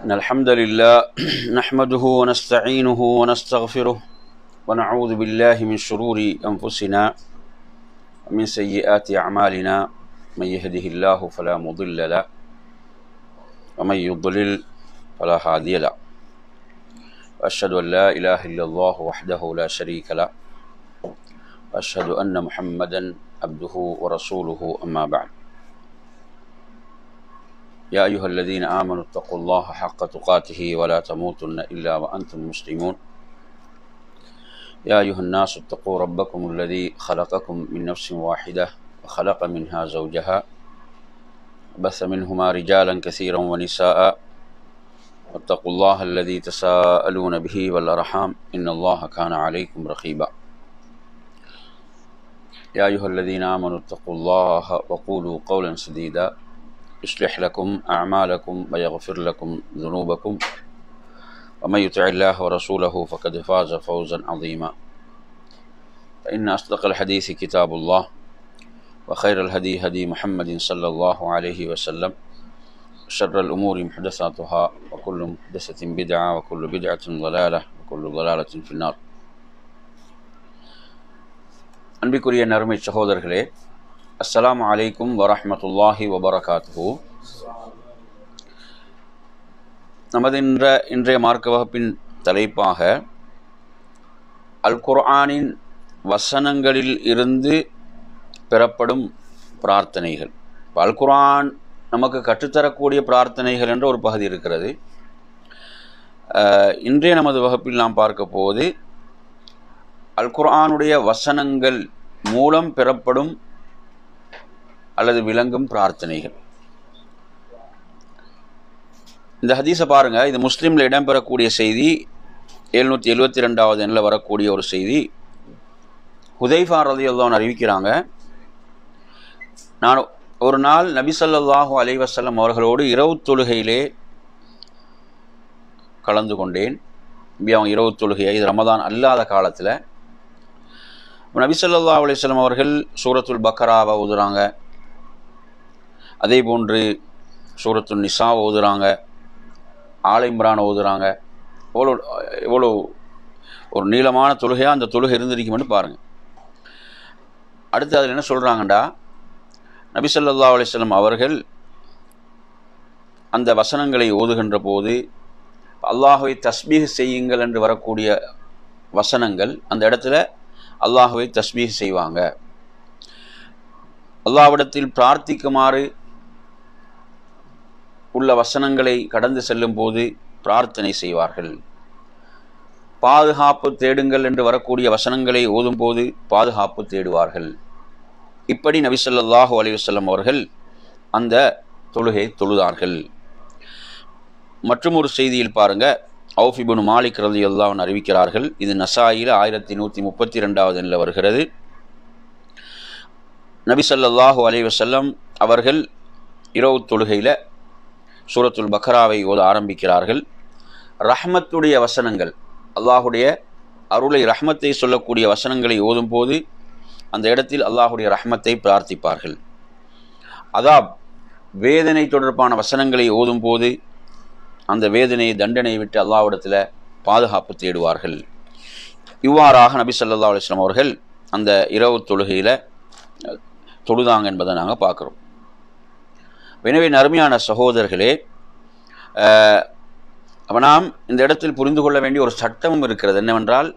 إن الحمد لله نحمده ونستعينه ونستغفره ونعوذ بالله من شرور أنفسنا ومن سيئات أعمالنا من يهده الله فلا مضل له ومن يضلل فلا هادي له وأشهد أن لا إله إلا الله وحده لا شريك له وأشهد أن محمدا عبده ورسوله أما بعد يا أيها الذين آمنوا اتقوا الله حق تقاته ولا تموتن إلا وأنتم مسلمون يا أيها الناس اتقوا ربكم الذي خلقكم من نفس واحدة وخلق منها زوجها وبث منهما رجالا كثيرا ونساء واتقوا الله الذي تساءلون به والأرحام إن الله كان عليكم رقيبا يا أيها الذين آمنوا اتقوا الله وقولوا قولا سديدا يصلح لكم أعمالكم ويغفر لكم ذنوبكم ومن يطع الله ورسوله فقد فاز فوزا عظيما فإن أصدق الحديث كتاب الله وخير الهدي هدي محمد صلى الله عليه وسلم شر الأمور محدثاتها وكل محدثة بدعة وكل بدعة ضلالة وكل ضلالة في النار. அன்பிற்குரிய நறுமை சகோதரர்களே, அஸ்ஸலாமு அலைக்கும் வரஹ்மத்துல்லாஹி வபரகாத்துஹு. நமது இன்றைய மார்க்க வகுப்பின் தலைப்பாக அல் குர்ஆனின் வசனங்களில் இருந்து பெறப்படும் பிரார்த்தனைகள். அல் குர்ஆன் நமக்கு கற்றுத்தரக்கூடிய பிரார்த்தனைகள் என்ற ஒரு பகுதி இருக்கிறது. இன்றைய நமது வகுப்பில் நாம் பார்க்க போவது அல் குர்ஆனுடைய வசனங்கள் மூலம் பெறப்படும் அல்லது விளங்கும் பிரார்த்தனைகள். இந்த ஹதீஸை பாருங்க, இது முஸ்லீமில் இடம்பெறக்கூடிய செய்தி. 772வது எண்ணில் வரக்கூடிய ஒரு செய்தி. ஹுதைஃபா ரலியல்லாஹு அன்ஹு அறிவிக்கிறாங்க, நான் ஒரு நாள் நபி ஸல்லல்லாஹு அலைஹி வஸல்லம் அவர்களோடு இரவு தொழுகையிலே கலந்து கொண்டேன். அவங்க இரவு தொழுகை, இது ரமதான் அல்லாத காலத்தில் நபி ஸல்லல்லாஹு அலைஹி வஸல்லம் அவர்கள் சூரத்துல் பக்கராவை ஓதுறாங்க, அதே போன்று சூரத்துல் நிசாவை ஓதுறாங்க, ஆல இம்ரானை ஓதுறாங்க. எவ்வளோ ஒரு நீளமான தொழுகையாக அந்த தொழுகை இருந்திருக்குமென்னு பாருங்கள். அடுத்து அதில் என்ன சொல்கிறாங்கண்டா, நபி ஸல்லல்லாஹு அலைஹி வஸல்லம் அவர்கள் அந்த வசனங்களை ஓதுகின்ற போது அல்லாஹ்வை தஸ்பீஹ் செய்யுங்கள் என்று வரக்கூடிய வசனங்கள், அந்த இடத்துல அல்லாஹ்வை தஸ்பீஹ் செய்வாங்க. அல்லாஹ்விடத்தில் பிரார்த்திக்குமாறு உள்ள வசனங்களை கடந்து செல்லும் போது பிரார்த்தனை செய்வார்கள். பாதுகாப்பு தேடுங்கள் என்று வரக்கூடிய வசனங்களை ஓதும் போது பாதுகாப்பு தேடுவார்கள். இப்படி நபி ஸல்லல்லாஹு அலைஹி வஸல்லம் அவர்கள் அந்த தொழுகை தொழுதார்கள். மற்றும் ஒரு செய்தியில் பாருங்க, அவுஃப் இப்னு மாலிக் ரலியல்லாஹு அன்ஹு அறிவிக்கிறார்கள். இது நசாயில 1132வது எண்ணில் வருகிறது. நபி ஸல்லல்லாஹு அலைஹி வஸல்லம் அவர்கள் இரவு தொழுகையில் சூரத்துல் பக்கராவை ஓத ஆரம்பிக்கிறார்கள். ரஹ்மத்துடைய வசனங்கள், அல்லாஹுடைய அருளை ரஹ்மத்தை சொல்லக்கூடிய வசனங்களை ஓதும் போது அந்த இடத்தில் அல்லாஹுடைய ரஹ்மத்தை பிரார்த்திப்பார்கள். அதாப், வேதனை தொடர்பான வசனங்களை ஓதும் போது அந்த வேதனையை தண்டனை விட்டு அல்லாஹ்விடத்தில் பாதுகாப்பு தேடுவார்கள். இவ்வாறாக நபி ஸல்லல்லாஹு அலைஹி வஸல்லம் அவர்கள் அந்த இரவு தொழுகையில் தொழுதாங்க என்பதை நாங்கள் பார்க்குறோம். எனவே நறுமையான சகோதரர்களே, நாம் இந்த இடத்தில் புரிந்து கொள்ள வேண்டிய ஒரு சட்டமும் இருக்கிறது. என்னவென்றால்,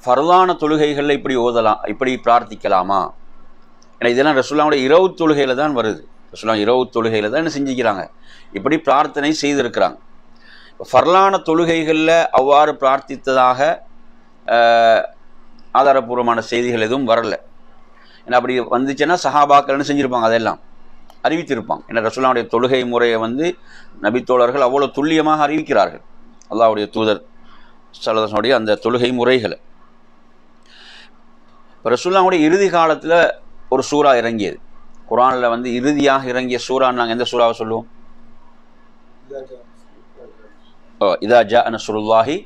ஃபர்லான தொழுகைகளில் இப்படி ஓதலாம், இப்படி பிரார்த்திக்கலாமா? ஏன்னா இதெல்லாம் ரசூலுல்லாஹ்வுடைய இரவு தொழுகையில் தான் வருது. ரசூலுல்லாஹ் இரவு தொழுகையில் தான் என்ன செஞ்சுக்கிறாங்க, இப்படி பிரார்த்தனை செய்திருக்கிறாங்க. இப்போ ஃபர்லான தொழுகைகளில் அவ்வாறு பிரார்த்தித்ததாக ஆதாரபூர்வமான செய்திகள் எதுவும் வரலை. ஏன்னா அப்படி வந்துச்சுன்னா சஹாபாக்கள்னு செஞ்சுருப்பாங்க, அதெல்லாம் அறிவித்திருப்பாங்க. ஏன்னா ரசூலுல்லாஹ்வுடைய தொழுகை முறையை நபித்தோழர்கள் அவ்வளோ துல்லியமாக அறிவிக்கிறார்கள். அல்லாஹ்வுடைய தூதர் ஸல்லல்லாஹு அலைஹி வஸல்லம் அந்த தொழுகை முறைகளை. இப்போ ரசூலுல்லாஹ்வுடைய இறுதி காலத்தில் ஒரு சூறா இறங்கியது. குர்ஆனில் இறுதியாக இறங்கிய சூறான்னு நாங்கள் எந்த சூறாவை சொல்லுவோம்? இதா ஜா நஸ்ருல்லாஹி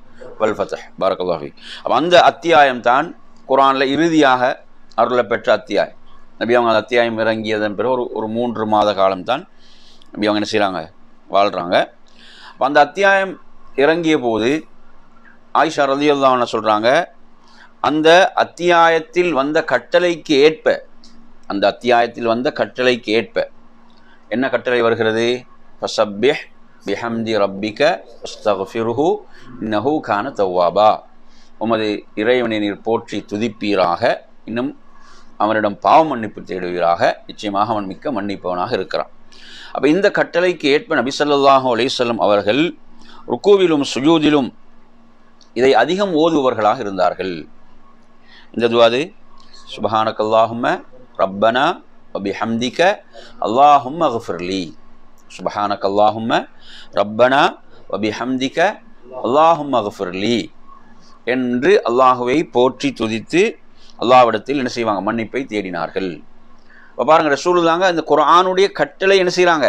வல் ஃபத்ஹ். பாரக்கல்லாஹு ஃபீக். அப்போ அந்த அத்தியாயம் தான் குர்ஆனில் இறுதியாக அருளை பெற்ற அத்தியாயம். நபி அவங்க அந்த அத்தியாயம் இறங்கியதன் பிறகு ஒரு 3 மாத காலம்தான் நபி அவங்க என்ன செய்கிறாங்க, வாழ்கிறாங்க. அந்த அத்தியாயம் இறங்கிய போது ஆயிஷா ரலியல்லாஹு அன்ஹா சொல்கிறாங்க, அந்த அத்தியாயத்தில் வந்த கட்டளைக்கு ஏற்ப, அந்த அத்தியாயத்தில் வந்த கட்டளைக்கு ஏற்ப என்ன கட்டளை வருகிறது? ஃபஸப்பிஹ் பிஹம்தி ரப்பிக வஸ்தக்ஃபிருஹு இன்னஹு கான தவ்வாபா. உமது இறைவனை நீர் போற்றி துதிப்பீராக, இன்னும் அவனிடம் பாவ மன்னிப்பு தேடுவீராக, நிச்சயமாக அவன் மிக்க மன்னிப்பவனாக இருக்கிறான். அப்போ இந்த கட்டளைக்கு ஏற்ப நபி ஸல்லல்லாஹு அலைஹி வஸல்லம் அவர்கள் ருக்கூவிலும் சுஜூதிலும் இதை அதிகம் ஓதுபவர்களாக இருந்தார்கள். இந்த துஆது சுப்ஹானக்கல்லாஹும்ம ரப்பனா வபிஹம்திக அல்லாஹும்ம அக்ஃபிர்லி, சுப்ஹானக்கல்லாஹும்ம ரப்பனா வபிஹம்திக அல்லாஹும்ம அக்ஃபிர்லி என்று அல்லாஹுவை போற்றி துதித்து அல்லாஹ்விடத்தில் என்ன செய்வாங்க? மன்னிப்பை தேடினார்கள். இப்போ பாருங்கள், ரசூலுல்லாஹ் இந்த குர்ஆனுடைய கட்டளை என்ன செய்கிறாங்க?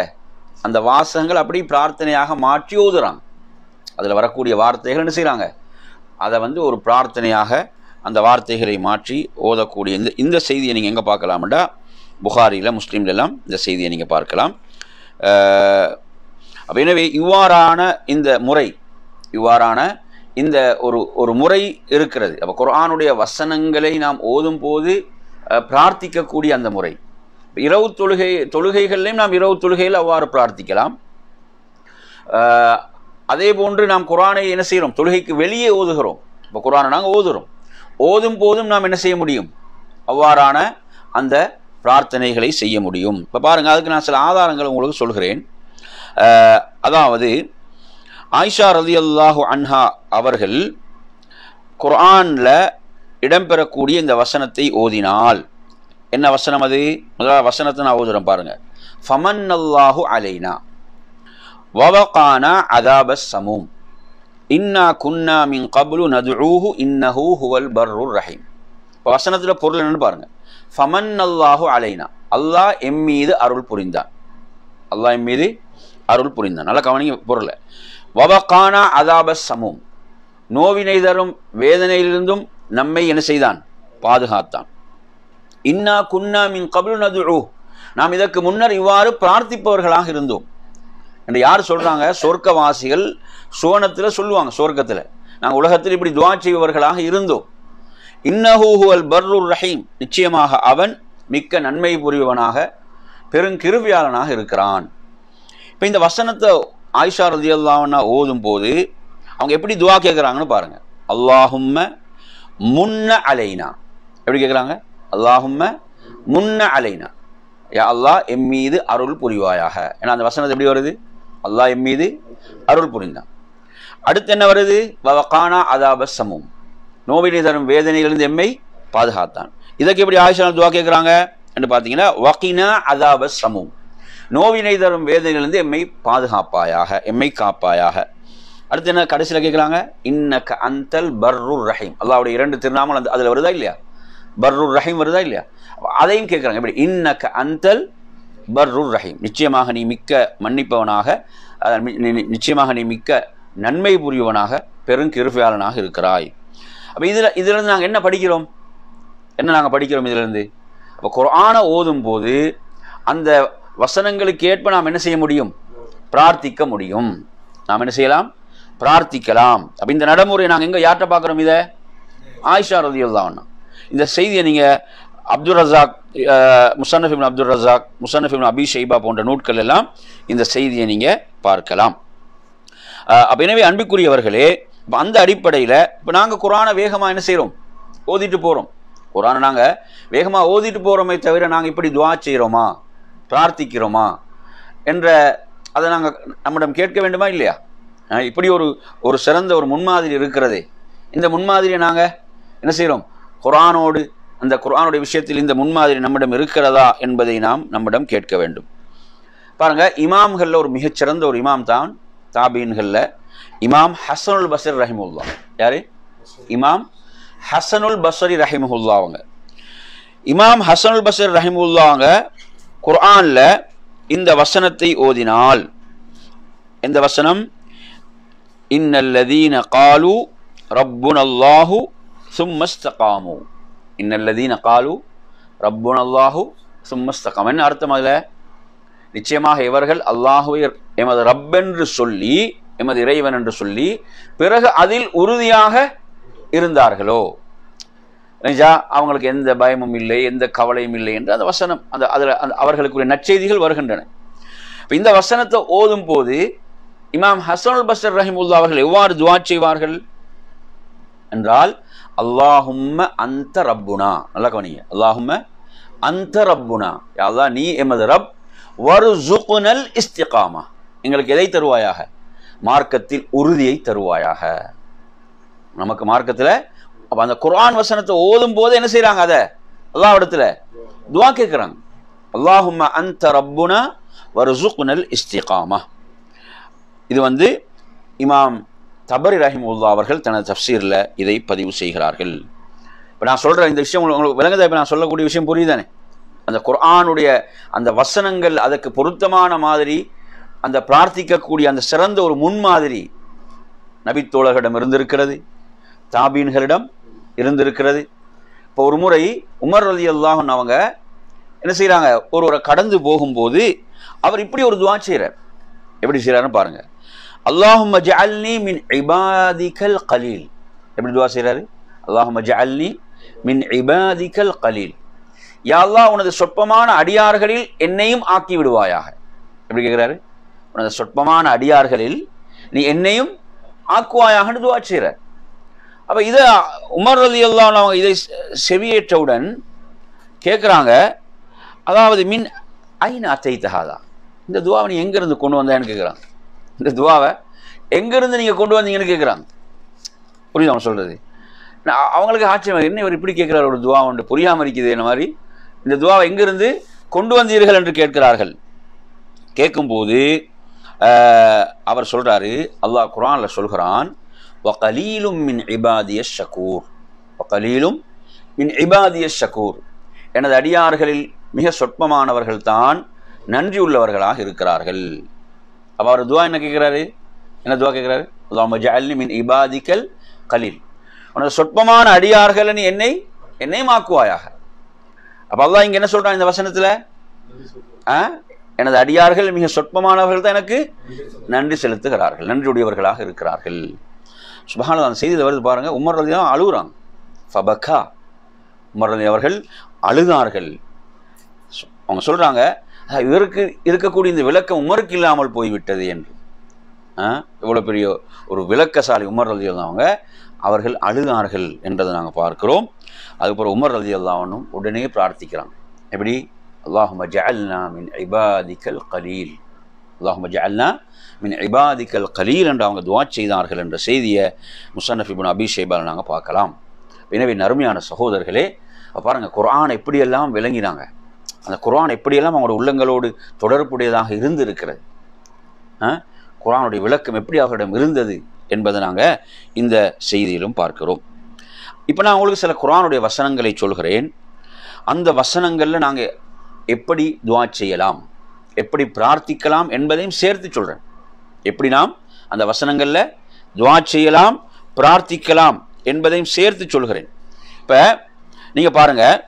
அந்த வாசகங்கள் அப்படி பிரார்த்தனையாக மாற்றி ஓதுறாங்க. அதில் வரக்கூடிய வார்த்தைகள் என்ன செய்கிறாங்க? அதை ஒரு பிரார்த்தனையாக அந்த வார்த்தைகளை மாற்றி ஓதக்கூடிய இந்த செய்தியை நீங்கள் எங்கே பார்க்கலாம்டா, புகாரியில் முஸ்லீம்லாம் இந்த செய்தியை நீங்கள் பார்க்கலாம். எனவே இவ்வாறான இந்த முறை, இவ்வாறான இந்த ஒரு முறை இருக்கிறது. அப்போ குர்ஆனுடைய வசனங்களை நாம் ஓதும் போது பிரார்த்திக்கக்கூடிய அந்த முறை, இரவு தொழுகைகள்லையும் நாம் இரவு தொழுகையில் அவ்வாறு பிரார்த்திக்கலாம். அதே போன்று நாம் குர்ஆனை என்ன செய்கிறோம்? தொழுகைக்கு வெளியே ஓதுகிறோம். இப்போ குர்ஆனை நாங்கள் ஓதுகிறோம், ஓதும் போதும் நாம் என்ன செய்ய முடியும்? அவ்வாறான அந்த பிரார்த்தனைகளை செய்ய முடியும். இப்போ பாருங்கள், அதுக்கு நான் சில ஆதாரங்கள் உங்களுக்கு சொல்கிறேன். அதாவது ஆயிஷா ரலியல்லாஹு அன்ஹா அவர்கள் குர்ஆனில் இடம்பெறக்கூடிய இந்த வசனத்தை ஓதினால், என்ன வசனம் அது? முதல் வசனத்தை நான் ஓதுறேன் பாருங்க. ஃபமன்னல்லாஹு அலைனா வவகானா அதாபஸ் சமூம் இன்னா குன்னா மின் கப்லு நதுஊஹு இன்னஹு ஹுவல் பர்ருர் ரஹீம். இப்போ வசனத்தில் பொருள் என்னன்னு பாருங்க. ஃபமன்னல்லாஹு அலைனா, அல்லாஹ் எம் மீது அருள் புரிந்தான். அல்லாஹ் எம் மீது அருள் புரிந்தான். நல்லா கவனிங்க பொருளை. வவகானா அதாபஸ் சமூம், நோவினை தரும் வேதனையிலிருந்தும் நம்மை என்ன செய்தான்? பாதுகாத்தான். இன்னா குன்னா மின் கப்லு நதுஊஹு, நாம் இதற்கு முன்னர் இவ்வாறு பிரார்த்திப்பவர்களாக இருந்தோம் என்று யார் சொல்றாங்க? சொர்க்கவாசிகள் சுவனத்தில் சொல்லுவாங்க. சொர்க்கத்தில் நாங்கள் உலகத்தில் இப்படி துஆ செய்பவர்களாக இருந்தோம். இன்னஹு ஹுவல் பர்ருர் ரஹீம், நிச்சயமாக அவன் மிக்க நன்மை புரிபவனாக பெருங்கிருபியாளனாக இருக்கிறான். இப்போ இந்த வசனத்தை ஆயிஷா ரலியல்லாஹு அன்ஹா ஓதும் போது அவங்க எப்படி துஆ கேட்குறாங்கன்னு பாருங்க. அல்லாஹும்ம முன்ன அலைனா, எப்படி கேட்குறாங்க? அல்லாஹும்ம முன்ன அலைனா, யா அல்லாஹ் எம் மீது அருள் புரிவாயாக. ஏன்னா அந்த வசனத்தை எப்படி வருது? அல்லாஹ் எம் மீது அருள் புரிந்தான். அடுத்து என்ன வருது? வவகானா அதாபஸ் சமூம், நோவினை தரும் வேதனையிலிருந்து எம்மை பாதுகாத்தான். இதற்கு எப்படி ஆயிஷா துஆ கேட்குறாங்க என்று பார்த்தீங்கன்னா, வகினா அதாபஸ் சமூம், நோவினை தரும் வேதனையிலிருந்து எம்மை பாதுகாப்பாயாக, எம்மை காப்பாயாக. அடுத்து என்ன கடைசியில் கேட்குறாங்க? இன்னக அந்தல் பர்ருர் ரஹீம், அல்லாஹ்வுடைய இரண்டு திருநாமங்கள் அதில் வருதா இல்லையா? பர்ருர் ரஹீம் வருதா இல்லையா? அதையும் கேட்குறாங்க. எப்படி? இன்னக அந்தல் பர்ருர் ரஹீம், நிச்சயமாக நீ மிக்க மன்னிப்பவனாக, நிச்சயமாக நீ மிக்க நன்மை புரிவனாக பெருங்கிருபையாளனாக இருக்கிறாய். அப்போ இதிலிருந்து நாங்கள் என்ன படிக்கிறோம்? நாங்கள் படிக்கிறோம் இதிலிருந்து? அப்போ குர்ஆனை ஓதும் போது அந்த வசனங்களுக்கு ஏற்ப நாம் என்ன செய்ய முடியும்? பிரார்த்திக்க முடியும். நாம் என்ன செய்யலாம்? பிரார்த்திக்கலாம். அப்போ இந்த நடைமுறை நாங்கள் எங்கே யார்கிட்ட பார்க்குறோம்? இதை ஆயிஷா ரலியல்லாஹு அன்ஹா. இந்த செய்தியை நீங்கள் அப்துல் ரஸாக், முஸன்னஃப் இப்னு அப்துல் ரஸாக், முஸன்னஃப் இப்னு அபி ஷைபா போன்ற நூட்கள் எல்லாம் இந்த செய்தியை நீங்கள் பார்க்கலாம். அப்போ எனவே அன்பிற்குரியவர்களே, இப்போ அந்த அடிப்படையில் இப்போ நாங்கள் குர்ஆனை வேகமாக என்ன செய்கிறோம்? ஓதிட்டு போகிறோம். குர்ஆனை நாங்கள் வேகமாக ஓதிட்டு போகிறோமே தவிர நாங்கள் இப்படி துஆ செய்கிறோமா, பிரார்த்திக்கிறோமா என்ற அதை நாங்கள் நம்மிடம் கேட்க வேண்டுமா இல்லையா? இப்படி ஒரு சிறந்த ஒரு முன்மாதிரி இருக்கிறதே, இந்த முன்மாதிரியை நாங்கள் என்ன செய்கிறோம்? குர்ஆனோடு, அந்த குர்ஆனுடைய விஷயத்தில் இந்த முன்மாதிரி நம்மிடம் இருக்கிறதா என்பதை நாம் நம்மிடம் கேட்க வேண்டும். பாருங்கள், இமாம்களில் ஒரு மிகச்சிறந்த ஒரு இமாம் தான் தாபீன்களில் இமாம் ஹசனுல் பஸ்ரி ரஹிமஹுல்லா. யாரு? இமாம் ஹசனுல் பஸ்ரி ரஹிமஹுல்லா. அவங்க இமாம் ஹசனுல் பஸ்ரி ரஹிமஹுல்லா அவங்க குர்ஆனில் இந்த வசனத்தை ஓதினால், இந்த வசனம் இன்னல்லதீன காலு ரப்புனல்லாஹு சும்ம இஸ்தகாமு, இன்னல்லதீன காலு ரப்புனல்லாஹு சும்ம இஸ்தகாமு, என்ன அர்த்தம்? அதில் நிச்சயமாக இவர்கள் அல்லாஹுவை எமது ரப்பென்று சொல்லி எமது இறைவன் என்று சொல்லி பிறகு அதில் உறுதியாக இருந்தார்களோ, அவங்களுக்கு எந்த பயமும் இல்லை, எந்த கவலையும் இல்லை என்று அந்த வசனம் அந்த அதில் அவர்களுக்குரிய நற்செய்திகள் வருகின்றன. இந்த வசனத்தை ஓதும் போது இமாம் ஹசனுல் பஸ்ர் ரஹிமுல்லா அவர்கள் எவ்வாறு துஆ செய்வார்கள் என்றால், அல்லாஹும்ம அன்த ரப்புனா, நல்லா கவனிங்க, அல்லாஹும்ம அன்த ரப்புனா, யா அல்லாஹ் நீ எமது ரப், வர்சுக்னல் இஸ்திகாமா, எங்களுக்கு எதை தருவாயாக, மார்க்கத்தில் உறுதியை தருவாயாக. நமக்கு மார்க்கத்தில் அப்ப அந்த குர்ஆன் வசனத்தை ஓதும் போது என்ன செய்யறாங்க, அதை அல்லாஹ்விடத்துல துஆ கேட்கிறாங்க, அல்லாஹும்ம அன்த ரப்புனா வர்சுக்னல் இஸ்திகாமா. இது இமாம் தபரி ரஹிமுல்லா அவர்கள் தனது தஃப்சீரில் இதை பதிவு செய்கிறார்கள். இப்போ நான் சொல்கிற இந்த விஷயம் உங்களுக்கு விளங்குதா? இப்போ நான் சொல்லக்கூடிய விஷயம் புரியுதானே? அந்த குர்ஆனுடைய அந்த வசனங்கள் அதற்கு பொருத்தமான மாதிரி அந்த பிரார்த்திக்கக்கூடிய அந்த சிறந்த ஒரு முன்மாதிரி நபித்தோழர்களிடம் இருந்திருக்கிறது, தாபீன்களிடம் இருந்திருக்கிறது. இப்போ ஒரு முறை உமர் ரலியல்லாஹு அன்ஹு அவங்க என்ன செய்கிறாங்க, ஒருவரை கடந்து போகும்போது அவர் இப்படி ஒரு துஆ செய்கிறார். எப்படி செய்கிறாருன்னு பாருங்க, அல்லாஹும்ம ஜஅல்னி மின் இபாதிகல் கலீல். எப்படி துஆ செய்கிறாரு? அல்லாஹும்ம ஜஅல்னி மின் இபாதிகல் கலீல், யா அல்லாஹ் உனது சொற்பமான அடியார்களில் என்னையும் ஆக்கி விடுவாயாக. எப்படி கேட்கிறாரு? உனது சொற்பமான அடியார்களில் நீ என்னையும் ஆக்குவாயாகன்னு துஆ செய்கிறார். அப்போ இதை உமர் ரலியல்லாஹு அன்ஹு அவங்க இதை செவியேற்றவுடன் கேட்குறாங்க, அதாவது மின் ஐன அத்தைத்தஹாதா, இந்த துவாவை நீ எங்கேருந்து கொண்டு வந்தேன்னு கேட்குறாங்க. இந்த துவாவை எங்கேருந்து நீங்கள் கொண்டு வந்தீங்கன்னு கேட்குறாங்க. புரியுது அவங்க சொல்கிறது? அவங்களுக்கு ஆச்சரியம், என்ன இவர் இப்படி கேட்குறாரு, ஒரு துவா ஒன்று புரியாமல் இருக்குது என்ன மாதிரி, இந்த துவாவை எங்கிருந்து கொண்டு வந்தீர்கள் என்று கேட்கிறார்கள். கேட்கும்போது அவர் சொல்கிறாரு, அல்லாஹ் குர்ஆனில் சொல்கிறான், வகலீலும் மின் இபாதிய ஷக்கூர், வகலீலும் மின் இபாதிய ஷக்கூர், எனது அடியார்களில் மிக சொற்பமானவர்கள் தான் நன்றியுள்ளவர்களாக இருக்கிறார்கள். அப்போ அவர் துவா என்ன கேட்குறாரு, என்ன துவா கேட்குறாரு? அல்லாஹும்ம ஜஅல்னி மின் இபாதிகல் கலீல், உனது சொற்பமான அடியார்களை நீ என்னையும் ஆக்குவாயாக. அப்போ அல்லாஹ் இங்கே என்ன சொல்கிறான் இந்த வசனத்தில்? எனது அடியார்கள் மிக சொற்பமானவர்கள் தான் எனக்கு நன்றி செலுத்துகிறார்கள், நன்றியுடையவர்களாக இருக்கிறார்கள். சுப்ஹானல்லாஹ், அந்த செய்தியில் வருது பாருங்க, உமர் ரலியல்லாஹு அழுகுறாங்க. ஃபபக்கா, உமர் ரலியல்லாஹு அவர்கள் அழுதார்கள். அவங்க சொல்கிறாங்க, இவருக்கு இருக்கக்கூடிய இந்த விளக்கம் உமருக்கு இல்லாமல் போய்விட்டது என்று. இவ்வளோ பெரிய ஒரு விளக்கசாலி உமர் ரலியல்லாஹு அவர்கள் அழுதார்கள் என்றதை நாங்கள் பார்க்கிறோம். அதுக்கப்புறம் உமர் ரலியல்லாஹு அன்ஹு உடனே பிரார்த்திக்கிறாங்க. எப்படி? அல்லாஹும்ம ஜஅல்னா மின் இபாதிகல் கலீல், அல்லாஹும்ம ஜஅல்னா மின் இபாதிகல் கலீல் என்று அவங்க துஆ செய்தார்கள் என்ற செய்தியை முஸன்னஃப் இப்னு அபீ ஷைபால நாங்கள் பார்க்கலாம். எனவே நறுமையான சகோதரர்களே, பாருங்கள் குர்ஆன் எப்படியெல்லாம் விளங்கினாங்க, அந்த குர்ஆன் எப்படியெல்லாம் அவங்களோட உள்ளங்களோடு தொடர்புடையதாக இருந்திருக்கிறது, குர்ஆனுடைய விளக்கம் எப்படி அவர்களிடம் இருந்தது என்பதை நாங்கள் இந்த செய்தியிலும் பார்க்கிறோம். இப்போ நான் உங்களுக்கு சில குர்ஆனுடைய வசனங்களை சொல்கிறேன். அந்த வசனங்களில் நாங்கள் எப்படி துஆ செய்யலாம், எப்படி பிரார்த்திக்கலாம் என்பதையும் சேர்த்து சொல்கிறேன். எப்படி நாம் அந்த வசனங்களில் துஆ செய்யலாம், பிரார்த்திக்கலாம் என்பதையும் சேர்த்து சொல்கிறேன். இப்போ நீங்கள் பாருங்கள்,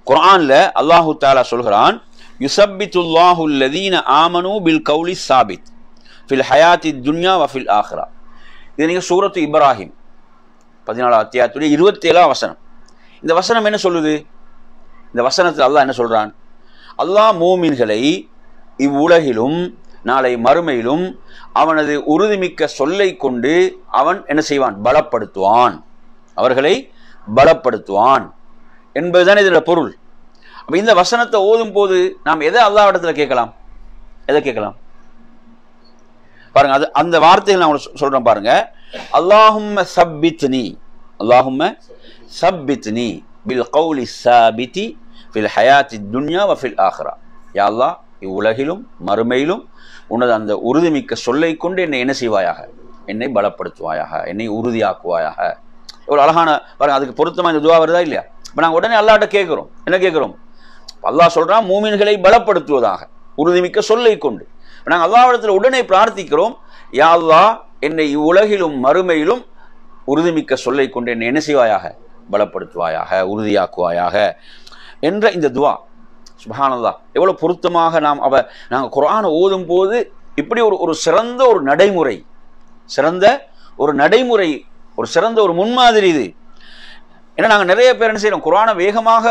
குர்ஆனில் அல்லாஹு தஆலா சொல்கிறான், யுஸப்பித்துல்லாஹு அல்லதீன ஆமனூ பில் கௌலி ஸாபித் ஃபில் ஹயாத்தி துன்யா வ ஃபில் ஆஹிரா. இது நீங்கள் சூரத்து இப்ராஹிம் 14 அத்தியாயத்துடைய 27ஆம் வசனம். இந்த வசனம் என்ன சொல்லுது? இந்த வசனத்தில் அல்லாஹ் என்ன சொல்கிறான்? அல்லாஹ் மூமின்களை இவ்வுலகிலும் நாளை மறுமையிலும் அவனது உறுதிமிக்க சொல்லை கொண்டு அவன் என்ன செய்வான்? பலப்படுத்துவான், அவர்களை பலப்படுத்துவான் என்பதுதான் இதில் பொருள். அப்போ இந்த வசனத்தை ஓதும் போது நாம் எதை அல்லாஹ் இடத்துல கேட்கலாம்? எதை கேட்கலாம் பாருங்க. அது அந்த வார்த்தைகள் நான் சொல்றேன் பாருங்க. அல்லாஹும்ம சப்பித்னி, அல்லாஹும்ம சப்பித்னி பில் கௌலி ஸாபிதி ஃபில் ஹயாத்தி துன்யா வ ஃபில் ஆஹிரா. யா அல்லாஹ், இவ்வுலகிலும் மறுமையிலும் உனது அந்த உறுதிமிக்க சொல்லை கொண்டு என்னை என்ன செய்வாயாக? என்னை பலப்படுத்துவாயாக, என்னை உறுதியாக்குவாயாக. எவ்வளோ அழகான பாருங்க. அதுக்கு பொருத்தமாக இந்த துவா வருதா இல்லையா? இப்போ நாங்கள் உடனே அல்லாஹ்ட்ட கேட்குறோம். என்ன கேட்குறோம்? அல்லாஹ் சொல்கிறான் மூமின்களை பலப்படுத்துவதாக உறுதிமிக்க சொல்லை கொண்டு. நாங்கள் அல்லாஹ்விடத்தில் உடனே பிரார்த்திக்கிறோம், யா அல்லாஹ் என்னை இவ்வுலகிலும் மறுமையிலும் உறுதிமிக்க சொல்லை கொண்டு என்னை என்ன செய்வாயாக? பலப்படுத்துவாயாக, உறுதியாக்குவாயாக என்ற இந்த துவா. சுப்ஹானல்லாஹ், எவ்வளோ பொருத்தமாக நாங்கள் குர்ஆனை ஓதும் போது இப்படி ஒரு சிறந்த ஒரு நடைமுறை, சிறந்த ஒரு நடைமுறை, ஒரு சிறந்த ஒரு முன்மாதிரி இது. ஏன்னா நாங்கள் நிறைய பேர் என்ன செய்யறோம், குர்ஆனை வேகமாக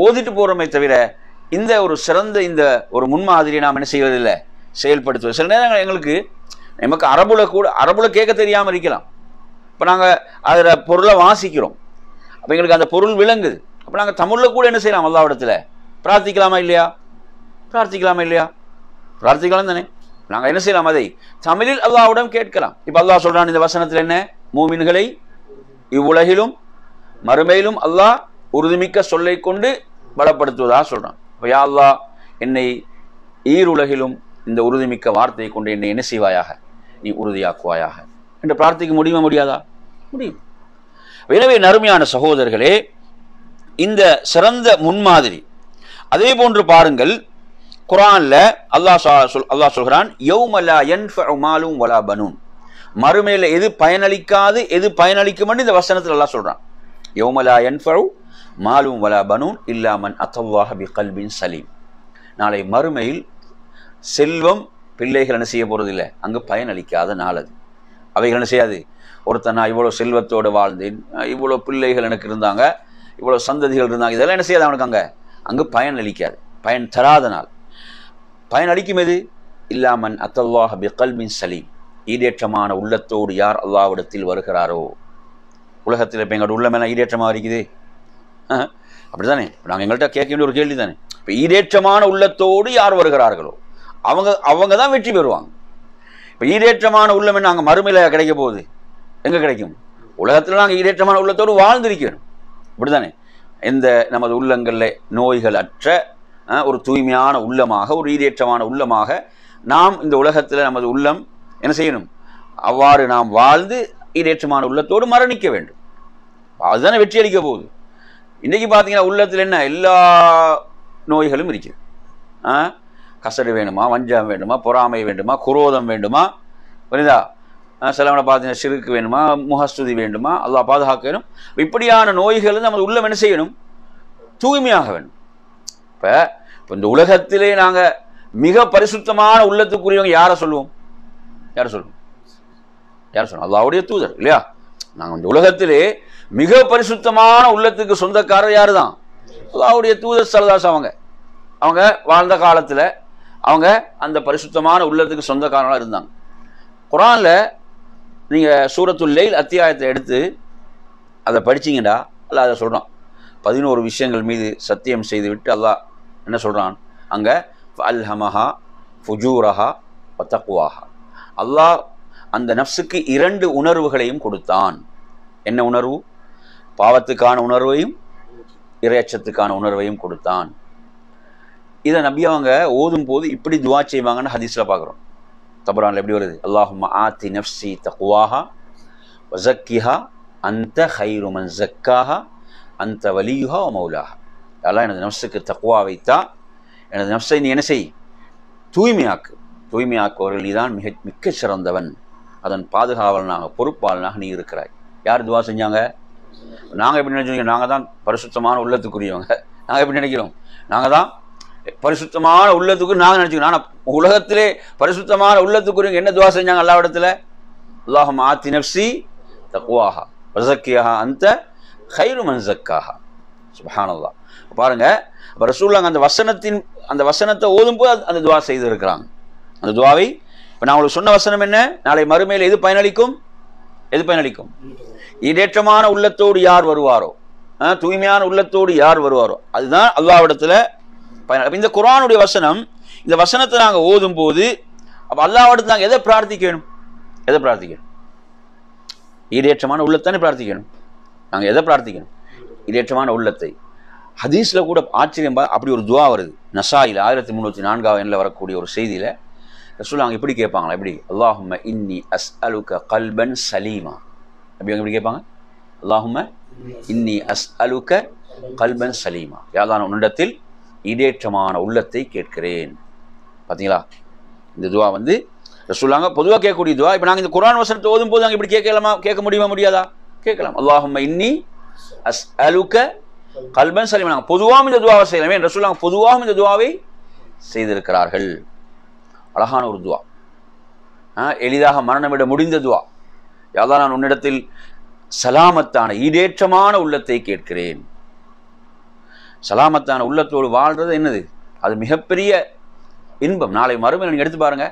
ஓதிட்டு போறோமே தவிர இந்த ஒரு சிறந்த இந்த ஒரு முன்மாதிரியை நாம் என்ன செய்வதில்லை, செயல்படுத்துவது. சில நேரங்கள் எங்களுக்கு நமக்கு அரபுல கேட்க தெரியாமல் இருக்கலாம். இப்போ நாங்கள் அதில் பொருளை வாசிக்கிறோம், அப்போ எங்களுக்கு அந்த பொருள் விளங்குது. அப்போ நாங்கள் தமிழில் கூட என்ன செய்யலாம், அல்லாஹ்விடத்தில் பிரார்த்திக்கலாமா இல்லையா? பிரார்த்திக்கலாமா இல்லையா? பிரார்த்திக்கலாம் தானே. நாங்கள் என்ன செய்யலாம், அதை தமிழில் அல்லாஹ்விடம் கேட்கலாம். இப்போ அல்லாஹ் சொல்றான் இந்த வசனத்தில் என்ன, மூமின்களை இவ்வுலகிலும் மறுமையிலும் அல்லாஹ் உறுதிமிக்க சொல்லை கொண்டு பலப்படுத்துவதாக சொல்றான். இப்போ யா அல்லாஹ் என்னை ஈருலகிலும் இந்த உறுதிமிக்க வார்த்தையை கொண்டு என்னை என்ன செய்வாயாக, நீ உறுதியாக்குவாயாக என்று பிரார்த்திக்க முடியுமா முடியாதா? முடியும். எனவே நறுமையான சகோதரர்களே, இந்த சிறந்த முன்மாதிரி. அதே போன்று பாருங்கள், குர்ஆன்ல அல்லாஹ் சொல்கிறான், யௌம லா யன்ஃபஉ மாலும் வலா பனூன், மறுமையில எது பயனளிக்காது எது பயனளிக்கும் என்று இந்த வசனத்தில் அல்லாஹ் சொல்றான். யௌம லா யன்ஃபஉ மாலும் வலா பனூன் இல்லா மன் அத்தல்லாஹ பிகல்பின் சலீம். நாளை மறுமையில் செல்வம் பிள்ளைகள் என்ன செய்ய போறதில்லை, அங்கு பயனளிக்காத நாள் அது. அவைகள் என்ன செய்யாது, ஒருத்தன் நான் இவ்வளோ செல்வத்தோடு வாழ்ந்தேன், இவ்வளோ பிள்ளைகள் எனக்கு இருந்தாங்க, இவ்வளோ சந்ததிகள் இருந்தாங்க, இதெல்லாம் என்ன செய்யாது அவனுக்கு அங்கு பயனளிக்காது, பயன் தராத நாள். பயனளிக்கும் எது, இல்லாமன் அத்தல்லாஹ பிகல்பின் சலீம், ஈடேற்றமான உள்ளத்தோடு யார் அல்லாஹ்விடத்தில் வருகிறாரோ. உலகத்தில் இப்போ எங்களோட உள்ளமெல்லாம் ஈடேற்றமாக இருக்குது, அப்படி தானே. நாங்கள் எங்கள்கிட்ட கேட்க வேண்டிய ஒரு கேள்வி தானே. இப்போ ஈடேற்றமான உள்ளத்தோடு யார் வருகிறார்களோ அவங்க தான் வெற்றி பெறுவாங்க. இப்போ ஈடேற்றமான உள்ளம் நாங்கள் மறுமையில் கிடைக்க போகுது, எங்கே கிடைக்கும்? உலகத்தில் நாங்கள் ஈடேற்றமான உள்ளத்தோடு வாழ்ந்திருக்கணும், அப்படி தானே. எந்த நமது உள்ளங்களில் நோய்கள் அற்ற ஒரு தூய்மையான உள்ளமாக, ஒரு ஈடேற்றமான உள்ளமாக நாம் இந்த உலகத்தில் நமது உள்ளம் என்ன செய்யணும், அவ்வாறு நாம் வாழ்ந்து ஈடேற்றமான உள்ளத்தோடு மரணிக்க வேண்டும். அதுதானே வெற்றி அளிக்க போகுது. இன்றைக்கி பார்த்தீங்கன்னா உள்ளத்தில் என்ன எல்லா நோய்களும் இருக்குது. கசடு வேணுமா, வஞ்சம் வேண்டுமா, பொறாமை வேண்டுமா, குரோதம் வேண்டுமா, புரியுதா, சிலவனை பார்த்தீங்கன்னா சிறுக்கு வேணுமா, முகஸ்துதி வேண்டுமா, அல்லாஹ் பாதுகாக்க வேணும். இப்படியான நோய்கள் நமது உள்ளம் என்ன செய்யணும், தூய்மையாக வேணும். இப்போ இந்த உலகத்திலே நாங்கள் மிக பரிசுத்தமான உள்ளத்துக்குரியவங்க யாரை சொல்லுவோம், யாரை சொல்லுவோம், யாரை சொல்லுவோம்? அல்லாஹ்வுடைய தூதர் இல்லையா. நாங்கள் இந்த உலகத்திலே மிக பரிசுத்தமான உள்ளத்துக்கு சொந்தக்காரர் யாரு தான், அல்லாஹ்வுடைய தூதர் ஸல்லல்லாஹு அலைஹி வஸல்லம். அவங்க வாழ்ந்த காலத்தில் அவங்க அந்த பரிசுத்தமான உள்ளத்துக்கு சொந்தக்காரங்களாக இருந்தாங்க. குர்ஆனில் நீங்கள் சூரத்துல் லைல் அத்தியாயத்தை எடுத்து அதை படிச்சிங்கடா, அல்லாஹ் அதை சொல்கிறான், 11 விஷயங்கள் மீது சத்தியம் செய்து விட்டு அல்லாஹ் என்ன சொல்கிறான் அங்கே, அல்ஹமஹா ஃபுஜூரஹா வ தக்வாஹா, அல்லாஹ் அந்த நஃப்ஸுக்கு 2 உணர்வுகளையும் கொடுத்தான். என்ன உணர்வு? பாவத்துக்கான உணர்வையும் இறையச்சத்துக்கான உணர்வையும் கொடுத்தான். இதை நபி அவங்க ஓதும் போது இப்படி துவா செய்வாங்கன்னு ஹதீஸில் பார்க்குறோம். தபரானில் எப்படி வருது, அல்லாஹும்ம ஆத்தி நஃப்ஸி தக்வாஹா வ ஸக்கிஹா அன்த கைரு மன் ஸக்காஹா அன்த வலியுஹா வ மௌலாஹா. அல்லாஹ் எனது நஃப்ஸுக்கு தக்வா வைத்தா, எனது நஃப்ஸை நீ என்ன செய், தூய்மையாக்கு, தூய்மையாக்குவர்கள் நீதான் மிக்க சிறந்தவன், அதன் பாதுகாவலனாக பொறுப்பாளனாக நீ இருக்கிறாய். யார் துவா செஞ்சாங்க? நாங்கள் எப்படி நினைச்சோம், நாங்கள் தான் பரிசுத்தமான உள்ளத்துக்குரியவங்க, நாங்கள் எப்படி நினைக்கிறோம், நாங்கள் தான் பரிசுத்தமான உள்ளத்துக்கு நாங்கள் நினச்சிக்கிறோம். ஆனால் உலகத்திலே பரிசுத்தமான உள்ளத்துக்குரியவங்க என்ன துவா செஞ்சாங்க அல்லாஹ்விடத்தில்? அல்லாஹும்ம ஆத்தி நஃப்ஸி தக்வாஹா வ ஸக்கிஹா அன்த கைரு மன் ஸக்காஹா. சுப்ஹானல்லாஹ். பாருங்க, அப்போ ரசூலுல்லாஹ் அந்த வசனத்தை ஓதும்போது அந்த துவா செய்திருக்கிறாங்க. அந்த துவாவை இப்போ நான் உங்களுக்கு சொன்ன வசனம் என்ன, நாளை மறுமையில் எது பயனளிக்கும், எது பயனளிக்கும்? ஈடேற்றமான உள்ளத்தோடு யார் வருவாரோ, தூய்மையான உள்ளத்தோடு யார் வருவாரோ அதுதான் அல்லாஹ்விடத்தில் பயன். இந்த குர்ஆனுடைய வசனம், இந்த வசனத்தை நாங்கள் ஓதும் போது அப்போ அல்லாஹ்விடத்தில் நாங்கள் எதை பிரார்த்திக்கணும், எதை பிரார்த்திக்கணும்? ஈடேற்றமான உள்ளத்தானே பிரார்த்திக்கணும். நாங்கள் எதை பிரார்த்திக்கணும்? ஈடேற்றமான உள்ளத்தை. ஹதீஸில் கூட ஆச்சரியம், அப்படி ஒரு துவா வருது. நசாயில் 1304 எண்ணில் வரக்கூடிய ஒரு செய்தியில் ரசூலுல்லாஹ் இப்படி கேட்பாங்களா, எப்படி, அல்லாஹும்ம இன்னி அஸ்அலுக கல்பன் சலீமா. அப்படி அவங்க எப்படி கேட்பாங்க, அல்லாஹும்ம இன்னி அஸ்அலுக கல்பன் சலீமா, யாதான் உன்னிடத்தில் ஈடேற்றமான உள்ளத்தை கேட்கிறேன். பார்த்தீங்களா, இந்த துவா வந்து ரசூலுல்லாஹ் பொதுவாக கேட்கக்கூடிய துவா. இப்போ நாங்கள் இந்த குர்ஆன் வசனத்தை ஓதும் போது நாங்கள் இப்படி கேட்கலாமா, கேட்க முடியுமா முடியாதா? கேட்கலாம். அல்லாஹும்ம இன்னி அஸ்அலுக கல்பன் சலீமா. நாங்கள் பொதுவாக இந்த துவாவை செய்யலாமே, ரசூலுல்லாஹ் பொதுவாக இந்த துவாவை செய்திருக்கிறார்கள். அழகான ஒரு துவா. எளிதாக மரணமிட முடிந்த துவா. யா அல்லாஹ், நான் உன்னிடத்தில் சலாமத்தான ஈடேற்றமான உள்ளத்தை கேட்கிறேன். சலாமத்தான உள்ளத்தோடு வாழ்றது என்னது? அது மிகப்பெரிய இன்பம். நாளை மறுமையில் நீங்கள் எடுத்து பாருங்க,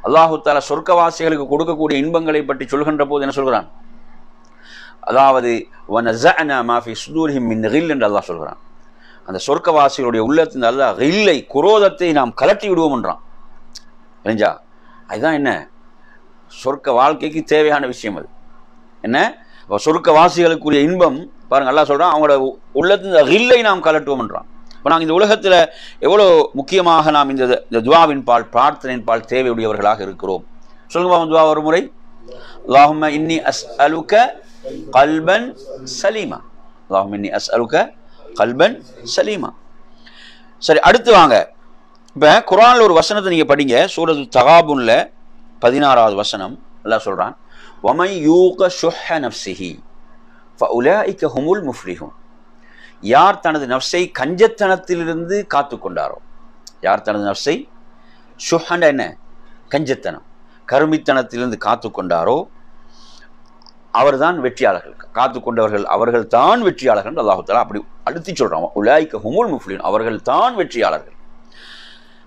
அல்லாஹு தஆலா சொர்க்கவாசிகளுக்கு கொடுக்கக்கூடிய இன்பங்களை பற்றி சொல்கின்ற போது என்ன சொல்கிறான்? அதாவது வனஸஅனா மா ஃபீ சுதூரிஹிம் மின் கில் என்று அல்லாஹ் சொல்கிறான். அந்த சொர்க்கவாசிகளுடைய உள்ளத்தின் அல்லாஹ் கில்லை, குரோதத்தை நாம் கலட்டி விடுவோம் என்றான். தெரிஞ்சா? அதுதான் என்ன சொர்க்க வாழ்க்கைக்கு தேவையான விஷயம். அது என்ன? சொர்க்கவாசிகளுக்குரிய இன்பம் பாருங்க, அல்லாஹ் சொல்றான், அவங்களோட உள்ளத்தின் கில்லை நாம் கலட்டுவோம் என்றான். இப்போ நாங்கள் இந்த உலகத்தில் எவ்வளோ முக்கியமாக நாம் இந்த துவாவின் பால், பிரார்த்தனையின் பால் தேவையுடையவர்களாக இருக்கிறோம். சொல்லுங்க துவா ஒரு முறை. அல்லாஹும்ம இன்னி அஸ்அலுக கல்பன் சலீமா. அல்லாஹும்ம இன்னி அஸ்அலுக கல்பன் சலீமா. சரி, அடுத்து வாங்க. இப்போ குர்ஆனில் ஒரு வசனத்தை நீங்கள் படிங்க. சூரத்து தகாபுன்ல 16வது வசனம் அல்லாஹ் சொல்கிறான், வமை யூக ஷுஹ நஃப்ஸிஹி ஃபஉலாயிக ஹுமுல் முஃப்லிஹூன். யார் தனது நஃப்ஸை கஞ்சத்தனத்திலிருந்து காத்து கொண்டாரோ, யார் தனது நஃப்ஸை, ஷுஹண்ட என்ன, கஞ்சத்தனம், கருமித்தனத்திலிருந்து காத்து கொண்டாரோ அவர்தான் வெற்றியாளர்கள். காத்து கொண்டவர்கள் அவர்கள் தான் வெற்றியாளர்கள். அல்லாஹு தஆலா அப்படி அழுத்தி சொல்றான், உலாயிக ஹுமுல் முஃப்லிஹூன், அவர்கள் தான் வெற்றியாளர்கள்.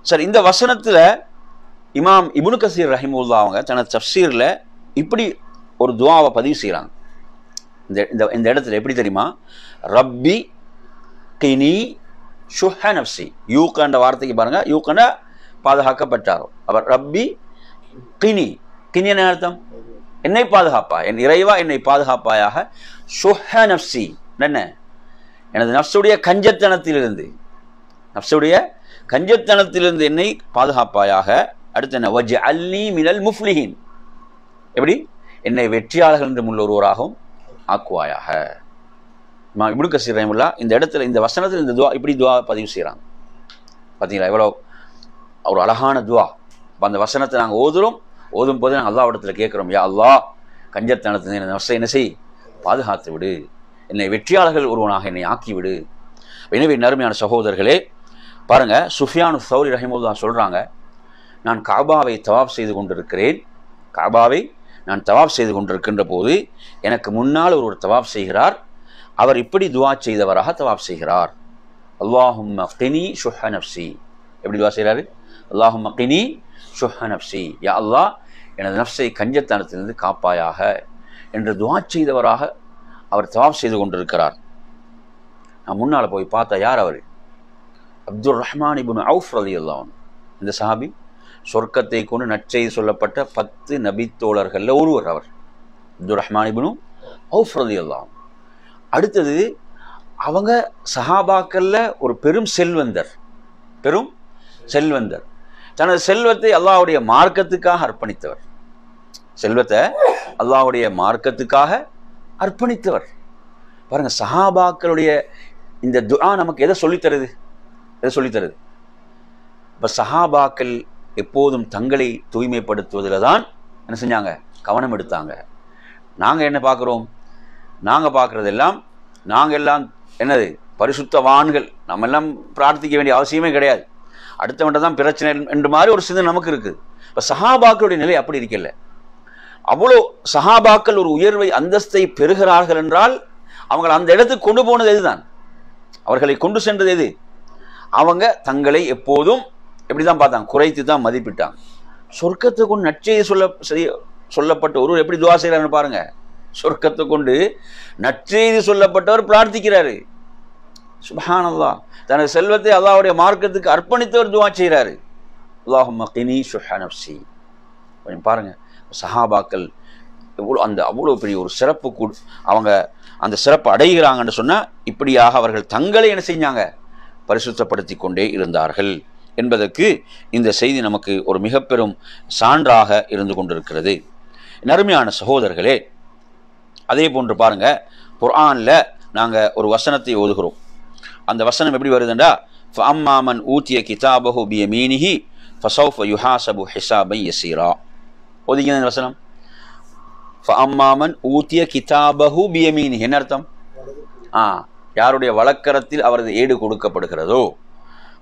சரி, இந்த வசனத்தில் இமாம் இப்னு கஸீர் ரஹிமஹுல்லாஹ் அவங்க தனது தஃப்சீரில் இப்படி ஒரு துஆவை பதிவு செய்கிறாங்க. இந்த இடத்துல எப்படி தெரியுமா? ரப்பி கினி ஷுஹ நஃப்ஸி. யூகன்ற வார்த்தைக்கு பாருங்க, யூகன பாதுகாக்கப்பட்டாரோ அவர். ரப்பி கினி, கினி என்ன அர்த்தம்? என்னை பாதுகாப்பா, என் இறைவா என்னை பாதுகாப்பாயாக. ஷுஹ நஃப்ஸி என்ன? எனது நஃப்ஸுடைய கஞ்சத்தனத்திலிருந்து, நஃப்ஸுடைய கஞ்சத்தனத்திலிருந்து என்னை பாதுகாப்பாயாக. அடுத்து என்ன? வஜ்அல்னி மினல் முஃப்லிஹீன். எப்படி? என்னை வெற்றியாளர்கள் என்று முன் ஒருவராகவும் ஆக்குவாயாக. இப்னு கஸீர் ரஹிமஹுல்லாஹ் இந்த இடத்துல, இந்த வசனத்தில் இந்த துவா இப்படி துவா பதிவு செய்கிறாங்க. பார்த்தீங்களா எவ்வளோ ஒரு அழகான துவா. இப்போ அந்த வசனத்தை நாங்கள் ஓதும் போது நாங்கள் அல்லாஹ்விடத்தில் கேட்குறோம், யா அல்லாஹ், கஞ்சத்தனத்தை என் நஃப்ஸை என்ன செய், பாதுகாத்து விடு, என்னை வெற்றியாளர்கள் ஒருவனாக என்னை ஆக்கிவிடு. எனவே நறுமையான சகோதரர்களே பாருங்க, சுஃபியானு சௌரி ரஹிமஹுல்லாஹ் சொல்கிறாங்க, நான் காபாவை தவாப் செய்து கொண்டிருக்கிறேன். காபாவை நான் தவாப் செய்து கொண்டிருக்கின்ற போது எனக்கு முன்னால் ஒருவர் தவாப் செய்கிறார். அவர் இப்படி துவா செய்தவராக தவாப் செய்கிறார், அல்லாஹும்ம கினி ஷுஹ நஃப்ஸி. எப்படி துவா செய்கிறாரு? அல்லாஹும்ம கினி ஷுஹ நஃப்ஸி, யா அல்லாஹ், எனது நஃப்ஸை கஞ்சத்தனத்திலிருந்து காப்பாயாக என்று துவா செய்தவராக அவர் தவாப் செய்து கொண்டிருக்கிறார். நான் முன்னால் போய் பார்த்தா யார் அவர்? அப்துர் ரஹ்மான் இப்னு அவுஃப் ரலியல்லாஹு அன்ஹு. இந்த சஹாபி சொர்க்கத்தை கொண்டு நற்செய்தி சொல்லப்பட்ட 10 நபித்தோழர்களில் ஒருவர் அவர், அப்துர் ரஹ்மான் இப்னு அவுஃப் ரலியல்லாஹு அன்ஹு. அடுத்தது அவங்க சஹாபாக்கள்ல ஒரு பெரும் செல்வந்தர். தனது செல்வத்தை அல்லாஹ்வுடைய மார்க்கத்துக்காக அர்ப்பணித்தவர். செல்வத்தை அல்லாஹ்வுடைய மார்க்கத்துக்காக அர்ப்பணித்தவர். பாருங்க, சஹாபாக்களுடைய இந்த துஆ நமக்கு எதை சொல்லித்தருது? இப்போ சஹாபாக்கள் எப்போதும் தங்களை தூய்மைப்படுத்துவதில் தான் என்ன செஞ்சாங்க? கவனம் எடுத்தாங்க. நாங்கள் என்ன பார்க்குறோம்? நாங்கள் பார்க்குறதெல்லாம், நாங்கள் எல்லாம் என்னது, பரிசுத்தவான்கள், நம்ம எல்லாம் பிரார்த்திக்க வேண்டிய அவசியமே கிடையாது, அடுத்தவன்ட்ட தான் பிரச்சனை என்று மாதிரி ஒரு சிந்தனை நமக்கு இருக்குது. இப்போ சஹாபாக்களுடைய நிலை அப்படி இருக்கல. அவ்வளோ சஹாபாக்கள் ஒரு உயர்வை, அந்தஸ்தை பெறுகிறார்கள் என்றால் அவங்களை அந்த இடத்துக்கு கொண்டு போனது எதுதான்? அவர்களை கொண்டு சென்றது எது? அவங்க தங்களை எப்போதும் எப்படி தான் பார்த்தாங்க? குறைத்து தான் மதிப்பிட்டாங்க. சொர்க்கத்தை கொண்டு நற்செய்தி சொல்லப்பட்ட ஒருவர் எப்படி துவா செய்கிறாருன்னு பாருங்க. சொர்க்கத்தை கொண்டு நற்செய்தி சொல்லப்பட்டவர் பிரார்த்திக்கிறாரு. சுப்ஹானல்லாஹ். தனது செல்வத்தை அல்லாஹ்வுடைய மார்க்கத்துக்கு அர்ப்பணித்தவர் துவா செய்கிறாரு, அல்லாஹும்ம கினி ஷுஹ நஃப்ஸி. கொஞ்சம் பாருங்க, சஹாபாக்கள் அவ்வளோ பெரிய ஒரு சிறப்பு அவங்க அந்த சிறப்பு அடைகிறாங்கன்னு சொன்னால் இப்படியாக அவர்கள் தங்களை என்ன செஞ்சாங்க? பரிசுத்தப்படுத்தி கொண்டே இருந்தார்கள் என்பதற்கு இந்த செய்தி நமக்கு ஒரு மிக பெரும் சான்றாக இருந்து கொண்டிருக்கிறது. நறுமையான சகோதரர்களே, அதே போன்று பாருங்க, குர்ஆனில் நாங்கள் ஒரு வசனத்தை ஓதுகிறோம். அந்த வசனம் எப்படி வருதுண்டா, ஃபஅம்மா மன் ஊதிய கிதாபஹு பியமீனிஹி ஃபஸௌஃப யுஹாஸபு ஹிஸாபன் யஸீரா. ஓதிங்க இந்த வசனம். ஃபஅம்மா மன் ஊதிய கிதாபஹு பியமீனிஹி என்ன அர்த்தம்? யாருடைய வழக்கரத்தில் அவரது ஏடு கொடுக்கப்படுகிறதோ,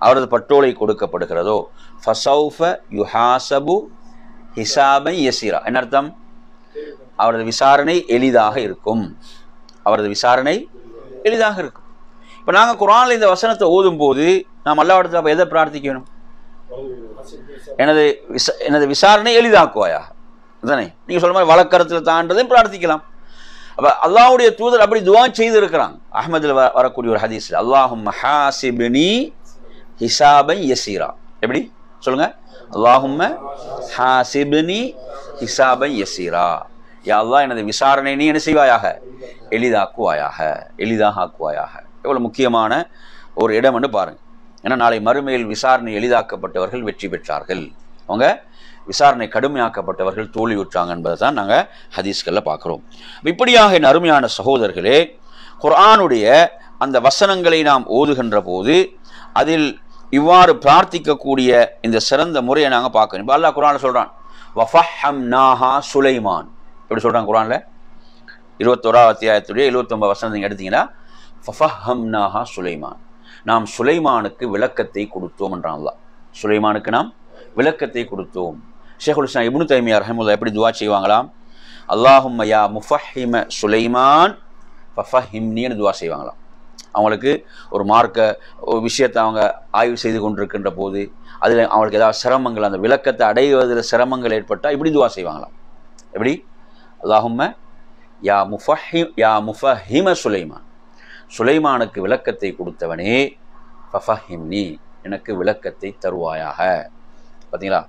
அவரது பட்டோலை கொடுக்கப்படுகிறதோ, ஃபஸௌஃப யுஹாஸபு ஹிசாபன் யசீரா. என்ன அர்த்தம்? அவரது விசாரணை எளிதாக இருக்கும். அவரது விசாரணை எளிதாக இருக்கும். இப்போ நாங்கள் குர்ஆனில் இந்த வசனத்தை ஓதும் போது நாம் அல்லாஹ்விடத்தில் அப்போ எதை பிரார்த்திக்கணும்? எனது விசாரணை எளிதாக்குவாயா தானே. நீங்கள் சொல்ற மாதிரி வழக்கரத்தில் தாண்டதையும் பிரார்த்திக்கலாம். அப்போ அல்லாஹ்வுடைய தூதர் அப்படி துஆ செய்து இருக்கிறாங்க. அஹ்மதில் வரக்கூடிய ஒரு ஹதீஸில் அல்லாஹும்ம ஹாசிப்னி ஹிசாபன் யசீரா. எப்படி சொல்லுங்க? அல்லாஹும்ம ஹாசிப்னி ஹிசாபன் யசீரா. யா அல்லாஹ் எனது விசாரணை நீ என்ன செய்வாயாக? எளிதாக்குவாயாக, எளிதாக ஆக்குவாயாக. எவ்வளவு முக்கியமான ஒரு இடம் என்று பாருங்க. ஏன்னா நாளை மறுமையில் விசாரணை எளிதாக்கப்பட்டவர்கள் வெற்றி பெற்றார்கள், அவங்க விசாரணை கடுமையாக்கப்பட்டவர்கள் தோல்வியுற்றாங்க என்பதை தான் நாங்கள் ஹதீஸ்களில் பார்க்குறோம். இப்படியாக என் அருமையான சகோதரர்களே, குர்ஆனுடைய அந்த வசனங்களை நாம் ஓதுகின்ற போது அதில் இவ்வாறு பிரார்த்திக்கக்கூடிய இந்த சிறந்த முறையை நாங்கள் பார்க்கணும். இப்போ அல்லாஹ் குர்ஆனில் சொல்கிறான், வஃபஹம்னாஹா சுலைமான். எப்படி சொல்கிறாங்க குர்ஆனில்? 21ஆம் அத்தியாயத்துடைய 79 வசனம் நீங்கள் எடுத்தீங்கன்னா, ஃபஃபஹம்னாஹா சுலைமான், நாம் சுலைமானுக்கு விளக்கத்தை கொடுத்தோம் என்றான் அல்லாஹ். சுலைமானுக்கு நாம் விளக்கத்தை கொடுத்தோம். ஷேகுல் இஸ்லாம் இப்னு தைமியா ரஹிமஹுல்லாஹ் எப்படி துஆ செய்வாங்களாம்? அல்லாஹும்ம யா முஃபஹிம சுலைமான் ஃபஃபஹிம்னின்னு துஆ செய்வாங்களாம். அவங்களுக்கு ஒரு மார்க்க ஒரு விஷயத்தை அவங்க ஆய்வு செய்து கொண்டிருக்கின்ற போது அதில் அவங்களுக்கு ஏதாவது சிரமங்கள், அந்த விளக்கத்தை அடைவதில் சிரமங்கள் ஏற்பட்டால் இப்படி துஆ செய்வாங்களாம். எப்படி? அல்லாஹும்ம யா முஃபஹிம சுலைமான், சுலைமானுக்கு விளக்கத்தை கொடுத்தவனே, ஃபஃபஹிம்னி, எனக்கு விளக்கத்தை தருவாயாக. பார்த்தீங்களா?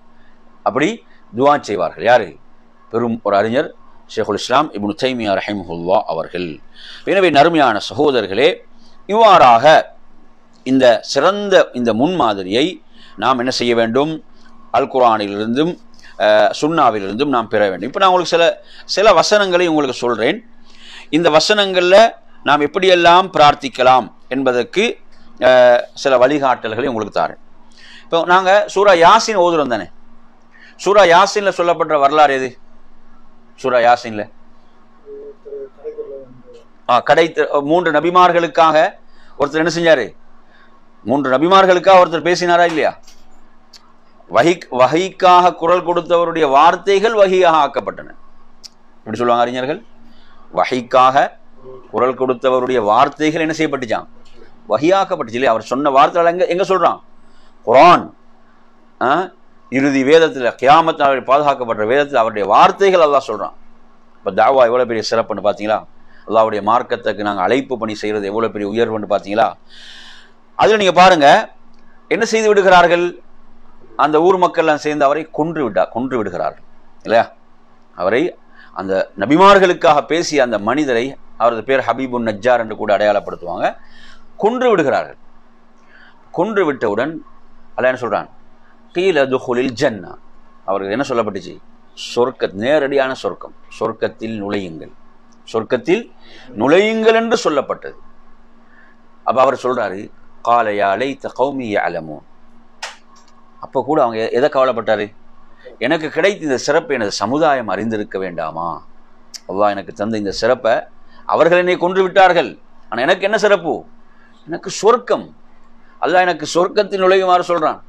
அப்படி துஆ செய்வார்கள். யார்? பெரும் ஒரு அறிஞர் ஷேகுல் இஸ்லாம் இப்னு தைமியா ரஹிமஹுல்லாஹ் அவர்கள். எனவே நறுமையான சகோதரர்களே, இவ்வாறாக இந்த சிறந்த இந்த முன்மாதிரியை நாம் என்ன செய்ய வேண்டும்? அல் குர்ஆனிலிருந்தும் சுன்னாவிலிருந்தும் நாம் பெற வேண்டும். இப்போ நான் உங்களுக்கு சில வசனங்களை உங்களுக்கு சொல்கிறேன். இந்த வசனங்களில் நாம் எப்படியெல்லாம் பிரார்த்திக்கலாம் என்பதற்கு சில வழிகாட்டல்களை உங்களுக்கு தாரேன். இப்போ நாங்கள் சூரா யாசின் ஓதுறோம் தானே. சூரா யாசின்ல சொல்லப்படுற வரலாறு எது? சூரா யாசின்ல மூன்று நபிமார்களுக்காக ஒருத்தர் என்ன செஞ்சாரு? 3 நபிமார்களுக்காக ஒருத்தர் பேசினாரா இல்லையா? வஹீக்காக குரல் கொடுத்தவருடைய வார்த்தைகள் வஹீயாக ஆக்கப்பட்டன. இப்படி சொல்லுவாங்க அறிஞர்கள். வஹீக்காக குரல் கொடுத்தவருடைய வார்த்தைகள் என்ன செய்யப்பட்டுச்சான்? வஹீயாக்கப்பட்டுச்சு இல்லையா? அவர் சொன்ன வார்த்தைகள் எங்க சொல்றான்? குர்ஆன் இறுதி வேதத்தில், கியாமத் நாளில் பாதுகாக்கப்பட்ட வேதத்தில் அவருடைய வார்த்தைகள் அல்லாஹ் சொல்றான். இப்போ தாவா எவ்வளோ பெரிய சிறப்புன்னு பார்த்தீங்களா? அல்லாஹ்வுடைய மார்க்கத்துக்கு நாங்கள் அழைப்பு பணி செய்கிறது எவ்வளோ பெரிய உயர்வுன்னு பார்த்தீங்களா? அதில் நீங்கள் பாருங்க, என்ன செய்து விடுகிறார்கள்? அந்த ஊர் மக்கள்லாம் சேர்ந்து அவரை கொன்று விடுகிறார்கள் இல்லையா? அவரை, அந்த நபிமார்களுக்காக பேசிய அந்த மனிதரை, அவரது பேர் ஹபீபுன் நஜ்ஜார் என்று கூட அடையாளப்படுத்துவாங்க, கொன்று விடுகிறார்கள். கொன்று விட்டவுடன் அல்லாஹ் என்ன சொல்றான்? கீல துஹுலில் ஜன்னா, அவருக்கு என்ன சொல்லப்பட்டுச்சு? நேரடியான சொர்க்கம், சொர்க்கத்தில் நுழையுங்கள், சொர்க்கத்தில் நுழையுங்கள் என்று சொல்லப்பட்டது. அப்போ அவர் சொல்றாரு, கால யா லைத கௌமி யஅலமூன். அப்போ கூட அவங்க எதை கவலைப்பட்டாரு? எனக்கு கிடைத்த இந்த சிறப்பை எனது சமுதாயம் அறிந்திருக்க வேண்டாமா? அல்லாஹ் எனக்கு தந்த இந்த சிறப்பை அவர்கள் என்னை கொன்று விட்டார்கள், ஆனால் எனக்கு என்ன சிறப்பு? எனக்கு சொர்க்கம். அல்லாஹ் எனக்கு சொர்க்கத்தில் நுழையுமாறு சொல்றான்.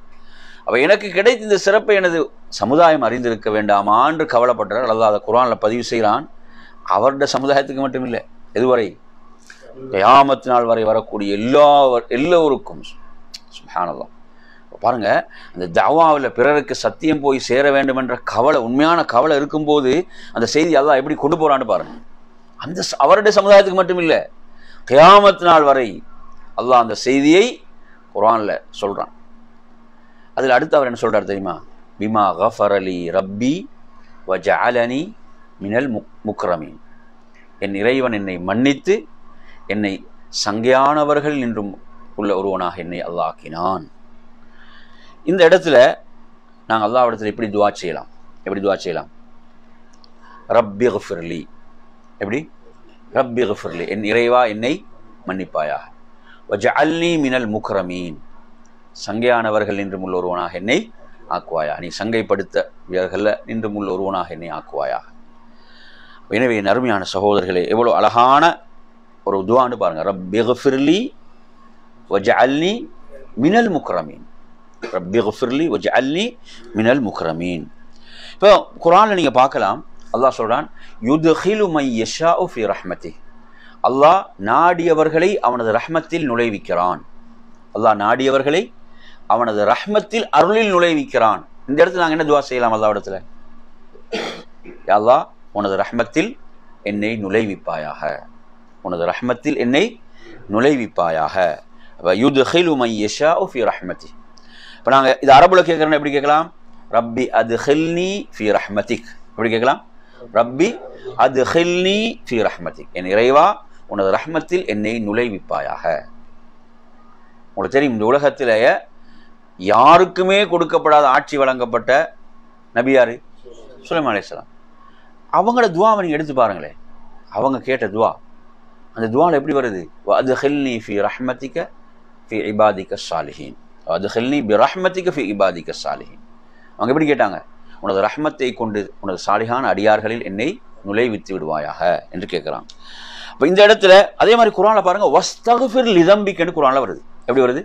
அப்போ எனக்கு கிடைத்த இந்த சிறப்பை எனது சமுதாயம் அறிந்திருக்க வேண்டாமா என்று கவலைப்பட்டார். அல்லாஹ் அதை குர்ஆனில் பதிவு செய்கிறான். அவருடைய சமுதாயத்துக்கு மட்டும் இல்லை, எதுவரை? கியாமத் நாள் வரை வரக்கூடிய எல்லோருக்கும். சுப்ஹானல்லாஹ். பாருங்க, அந்த தஅவாவில் பிறருக்கு சத்தியம் போய் சேர வேண்டும் என்ற கவலை, உண்மையான கவலை இருக்கும்போது அந்த செய்தி அல்லாஹ் எப்படி கொண்டு போறான்னு பாருங்க. அந்த அவருடைய சமுதாயத்துக்கு மட்டும் இல்லை, கியாமத் நாள் வரை அல்லாஹ் அந்த செய்தியை குர்ஆன்ல சொல்றான். அதில் அடுத்து அவர் என்ன சொல்றார் தெரியுமா? பிமா கஃபரலி ரப்பி வஜஅலனி மினல் முக்ரமீன். என் இறைவன் என்னை மன்னித்து என்னை சங்கையானவர்கள் என்றும் உள்ள ஒருவனாக என்னை அல்லாஹ் ஆக்கினான். இந்த இடத்துல நாங்கள் அல்லாஹ்விடத்தில் எப்படி துஆ செய்யலாம்? எப்படி துஆ செய்யலாம்? ரப்பி கஃபிர்லி. எப்படி? ரப்பி கஃபிர்லி, என் இறைவா என்னை மன்னிப்பாயாக. வஜஅல்னி மினல் முக்ரமீன், சங்கையானவர்கள் என்றும் உள்ள ஒருவனாக என்னை ஆக்குவாயாக. நீ சங்கைப்படுத்த வீரர்களில் நின்றும் உள்ள ஒருவனாக என்னை ஆக்குவாயாக. எனவே நறுமையான சகோதரர்களே, எவ்வளோ அழகான ஒரு துஆன்னு பாருங்க. ரப்பி கஃபிர்லி வஜஅல்னி மினல் முக்ரமீன், ரப்பி கஃபிர்லி வஜஅல்னி மினல் முக்ரமீன். இப்போ குர்ஆன்ல நீங்க பார்க்கலாம், அல்லாஹ் சொல்றான், யுத்கிலு மை யஷாஉ ஃபீ ரஹ்மதி. அல்லாஹ் நாடியவர்களை அவனது ரஹ்மத்தில் நுழைவிக்கிறான். அல்லாஹ் நாடியவர்களை அவனது ரஹ்மத்தில் அருளில் நுழைவிக்கிறான். இந்த இடத்துல நாங்கள் என்ன துவா செய்யலாம் அல்லாஹ்விடத்துல? யா அல்லாஹ், உனது ரஹ்மத்தில் என்னை நுழைவிப்பாயாக, உனது ரஹ்மத்தில் என்னை நுழைவிப்பாயாக. யுத்கிலு மை யஷாஉ ஃபீ ரஹ்மதி. இப்போ நாங்கள் இது அரபுல கேட்குறோன்னா எப்படி கேட்கலாம்? ரப்பி அத்கில்னி ஃபீ ரஹ்மதிக். எப்படி கேட்கலாம்? ரப்பி அத்கில்னி ஃபீ ரஹ்மதிக். என் இறைவா, உனது ரஹ்மத்தில் என்னை நுழைவிப்பாயாக. உங்களுக்கு தெரியும், இந்த உலகத்திலேயே யாருக்குமே கொடுக்கப்படாத ஆட்சி வழங்கப்பட்ட நபி யாரு? சுலைமான் அலைஹிஸ்ஸலாம். அவங்களோட துவாவை நீங்கள் எடுத்து பாருங்களேன். அவங்க கேட்ட துவா, அந்த துவாவில் எப்படி வருது? அத்கில்னி ஃபீ ரஹ்மதிக ஃபீ இபாதிக ஸாலிஹீன், அத்கில்னி பி ரஹ்மதிக ஃபீ இபாதிக ஸாலிஹீன். அவங்க எப்படி கேட்டாங்க? உனது ரஹ்மத்தை கொண்டு உனது சாலிஹான அடியார்களில் என்னை நுழைவித்து விடுவாயாக என்று கேட்குறாங்க. இப்போ இந்த இடத்துல அதே மாதிரி குர்ஆன்ல பாருங்க, வஸ்தக்ஃபிர் லிதம்பிக்னு குர்ஆன்ல வருது. எப்படி வருது?